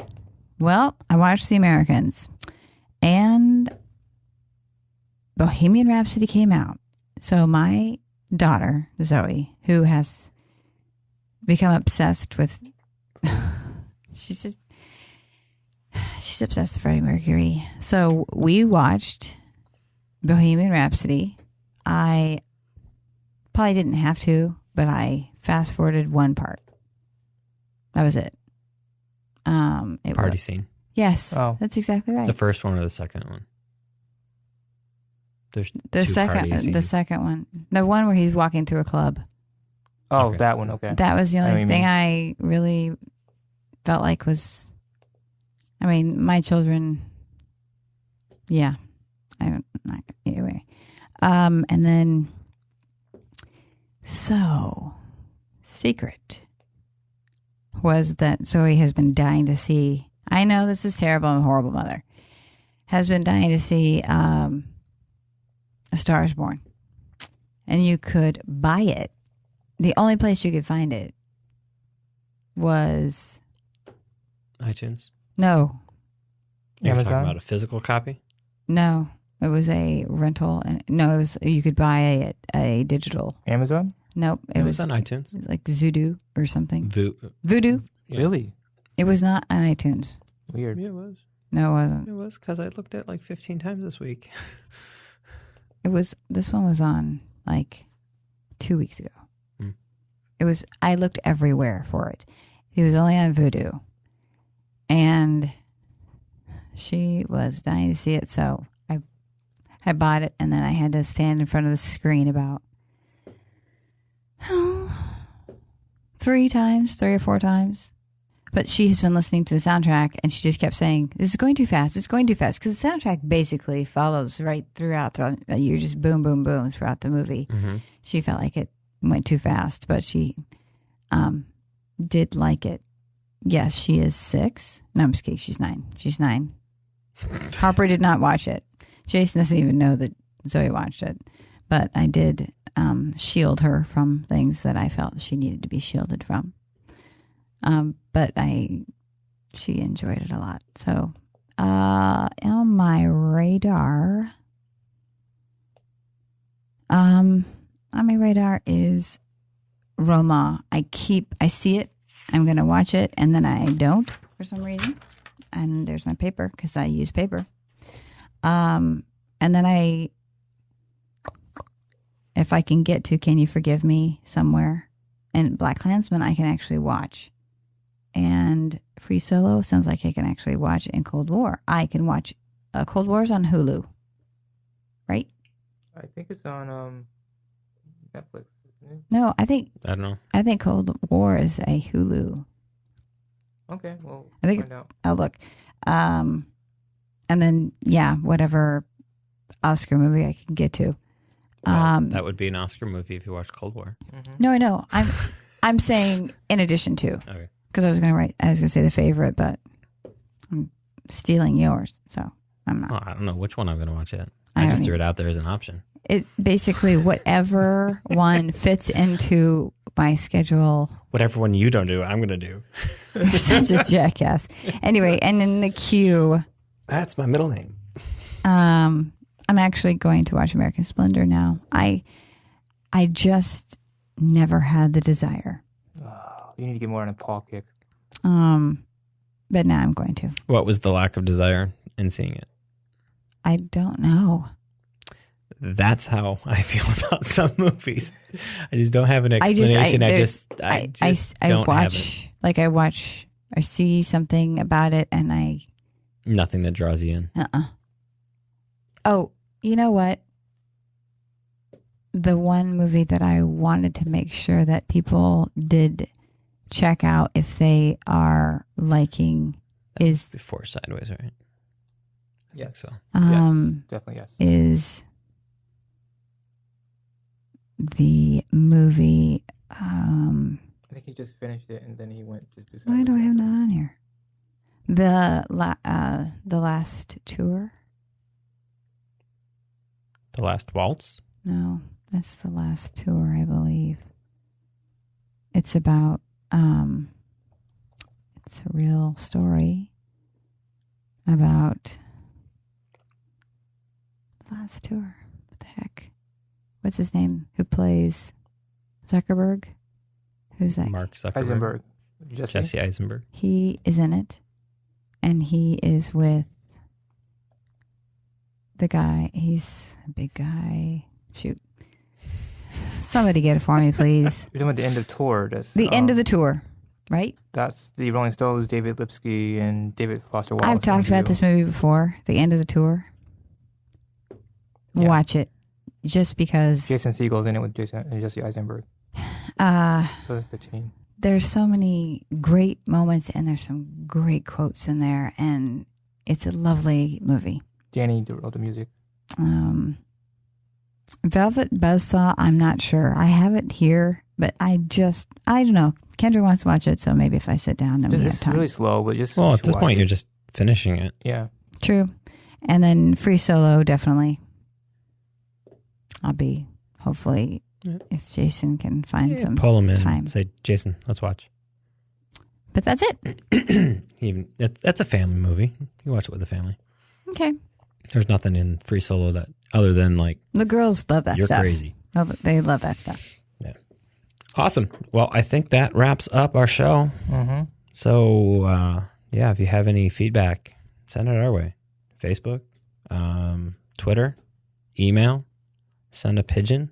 The Americans, and Bohemian Rhapsody came out. So my daughter, Zoe, who has become obsessed with, she's obsessed with Freddie Mercury. So we watched Bohemian Rhapsody. I probably didn't have to, but I fast forwarded one part. That was it. Party scene. Yes, that's exactly right. The first one or the second one? There's the second one, the one where he's walking through a club. Oh, okay. That one. Okay. That was the only thing I really felt like was. I mean, my children. Yeah, I don't. Not, anyway, and then. So, secret was that Zoe has been dying to see. I know this is terrible. I'm a horrible mother. Has been dying to see A Star is Born. And you could buy it. The only place you could find it was... iTunes? No. You're Amazon? talking about a physical copy? No. It was a rental. No, it was you could buy a digital. Amazon? Nope. It was on iTunes. It was like Voodoo or something. Voodoo? Yeah. Really? It was not on iTunes. Weird. Yeah, it was. No, it wasn't. It was because I looked at it like 15 times this week. This one was on like 2 weeks ago. Mm. I looked everywhere for it. It was only on Voodoo. And she was dying to see it, so I bought it, and then I had to stand in front of the screen about 3 or 4 times. But she has been listening to the soundtrack, and she just kept saying, "This is going too fast. It's going too fast." Because the soundtrack basically follows right throughout. You're just boom, boom, boom throughout the movie. Mm-hmm. She felt like it went too fast, but she did like it. Yes, she is 6. No, I'm just kidding. She's 9. She's 9. Harper did not watch it. Jason doesn't even know that Zoe watched it. But I did shield her from things that I felt she needed to be shielded from. But she enjoyed it a lot. So, on my radar, is Roma. I see it. I'm going to watch it, and then I don't for some reason. And there's my paper because I use paper. And then if I can get to Can You Forgive Me somewhere, and Black Klansman, I can actually watch. And Free Solo sounds like I can actually watch in Cold War. I can watch Cold War's on Hulu, right? I think it's on Netflix, isn't it? No, I don't know. think Cold War is a Hulu. Okay, well, I think find out. I'll look. And then whatever Oscar movie I can get to. Well, that would be an Oscar movie if you watched Cold War. Mm-hmm. No, I know. I'm saying in addition to. Okay. Because I was going to say The Favorite, but I'm stealing yours, so I'm not. Well, I don't know which one I'm going to watch yet. I I just don't threw it out there as an option. It basically whatever one fits into my schedule. Whatever one you don't do, I'm going to do. You're such a jackass. Anyway, and in the queue, That's my middle name. I'm actually going to watch American Splendor now. I just never had the desire. You need to get more on a Paul kick. But now I'm going to. What was the lack of desire in seeing it? I don't know. That's how I feel about some movies. I just don't have an explanation. I just don't have it. Like I see something about it and Nothing that draws you in. Oh, you know what? The one movie that I wanted to make sure that people did check out if they are liking is Before Sideways, right? Yes. I think so. Yes, definitely yes. Is the movie I think he just finished it and then he went to do something. why do I have that on here? The Last Tour? The Last Waltz? No, that's The Last Tour, I believe. It's about it's a real story about The Last Tour. What the heck? What's his name? Who plays Zuckerberg? Who's that? Mark Zuckerberg. Eisenberg. Jesse Eisenberg. He is in it, and he is with the guy. He's a big guy. Shoot. Somebody get it for me, please. You're talking about the end of tour. That's, The end of the tour, right? That's the Rolling Stones, David Lipsky, and David Foster Wallace. I've talked about this movie before. The end of the tour. Yeah. Watch it, just because. Jason Segel's in it with Jesse Eisenberg. So 15. There's so many great moments, and there's some great quotes in there, and it's a lovely movie. Danny wrote the music. Velvet Buzzsaw, I'm not sure. I have it here, but I don't know. Kendra wants to watch it, so maybe if I sit down and we have It's time. really slow, but just... Well, at this point, you're just finishing it. Yeah. True. And then Free Solo, definitely. I'll be, hopefully, if Jason can find some Pull him in. time. Say, Jason, let's watch. But that's it. That's a family movie. You watch it with the family. Okay. There's nothing in Free Solo that other than like The girls love that you're stuff. crazy. Oh, but they love that stuff. Yeah. Awesome. Well, I think that wraps up our show. Mm-hmm. So if you have any feedback, send it our way. Facebook, Twitter, email, send a pigeon.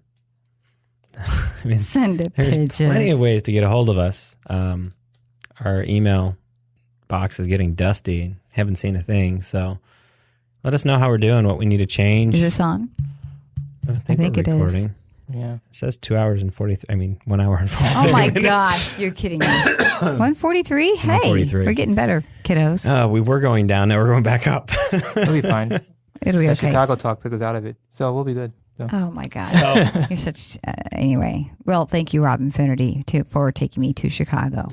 I mean, Send a there's pigeon. plenty of ways to get a hold of us. Our email box is getting dusty. Haven't seen a thing. So let us know how we're doing, what we need to change. Is this on? I think it we're is. recording. Yeah. It says 2 hours and 43. 1 hour and 43. Oh my gosh, you're kidding me. 143? Hey, 143. we're getting better, kiddos. We were going down. Now we're going back up. It'll be fine. It'll be The okay. Chicago talk took us out of it, so we'll be good. So. Oh my God. You're such. Anyway, well, thank you, Rob Infinity, for taking me to Chicago.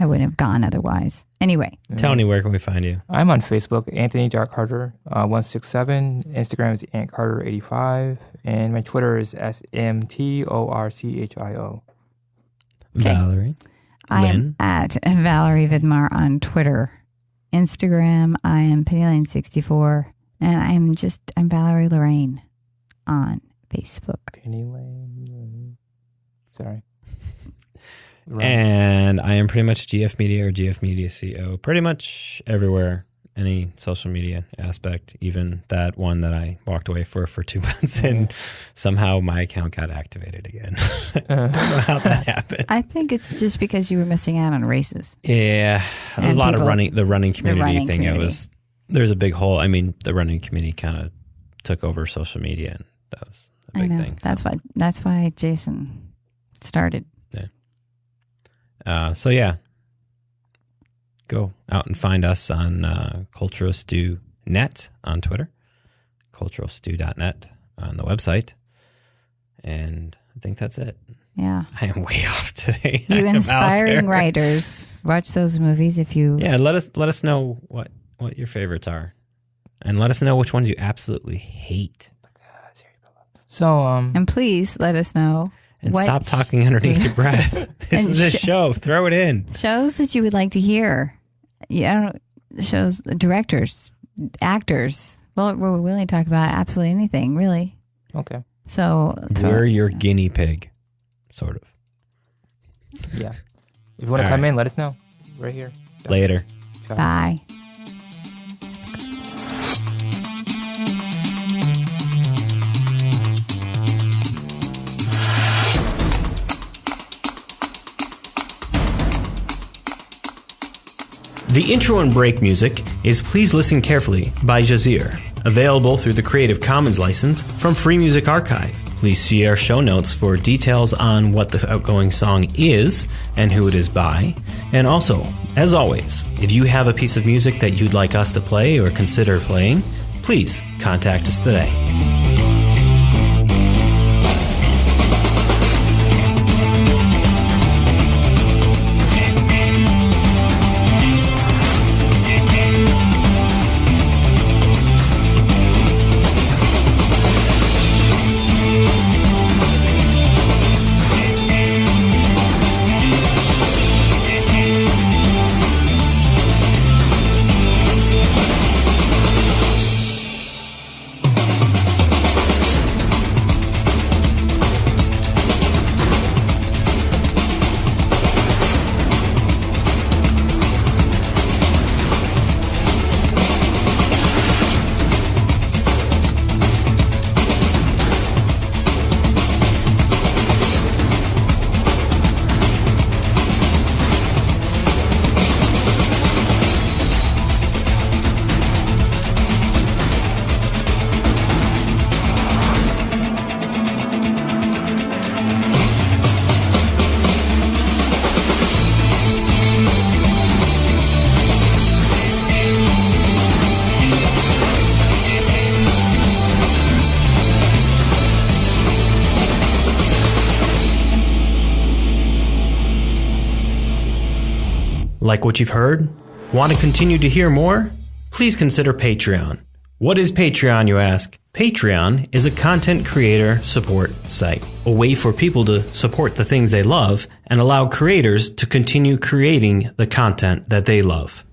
I wouldn't have gone otherwise. Anyway. Tony, where can we find you? I'm on Facebook, Anthony Dark Carter 167. Instagram is Ant Carter 85, and my Twitter is SMTORCHIO. Okay. Valerie. I am Lynn? at Valerie Vidmar on Twitter. Instagram, I am Pennyline64. And I'm Valerie Lorraine on Facebook. Penny Lane. Sorry. Right. And I am pretty much GF Media or GF Media CO. Pretty much everywhere. Any social media aspect. Even that one that I walked away for 2 months and somehow my account got activated again. I don't know how that happened. I think it's just because you were missing out on races. Yeah. There's And a lot of people- the running community thing. community. I was there's a big hole. I mean, the running community kind of took over social media, and that was a big thing. That's why Jason started. Yeah. So yeah, go out and find us on culturalstew.net on Twitter, culturalstew.net on the website, and I think that's it. Yeah. I am way off today. You inspiring writers. Watch those movies if you... Yeah, let us know what your favorites are. And let us know which ones you absolutely hate. So, and please let us know. And stop talking underneath your breath. This is a show. Throw it in. Shows that you would like to hear. Yeah, shows, directors, actors. Well, we're willing to talk about absolutely anything, really. Okay. So... We're your guinea pig. Sort of. Yeah. If you want to come in, let us know. We're here. Later. Bye. The intro and break music is Please Listen Carefully by Jazeer, available through the Creative Commons license from Free Music Archive. Please see our show notes for details on what the outgoing song is and who it is by. And also, as always, if you have a piece of music that you'd like us to play or consider playing, please contact us today. Like what you've heard? Want to continue to hear more? Please consider Patreon. What is Patreon, you ask? Patreon is a content creator support site, a way for people to support the things they love and allow creators to continue creating the content that they love.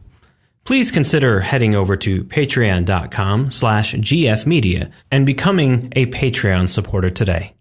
Please consider heading over to patreon.com/gfmedia and becoming a Patreon supporter today.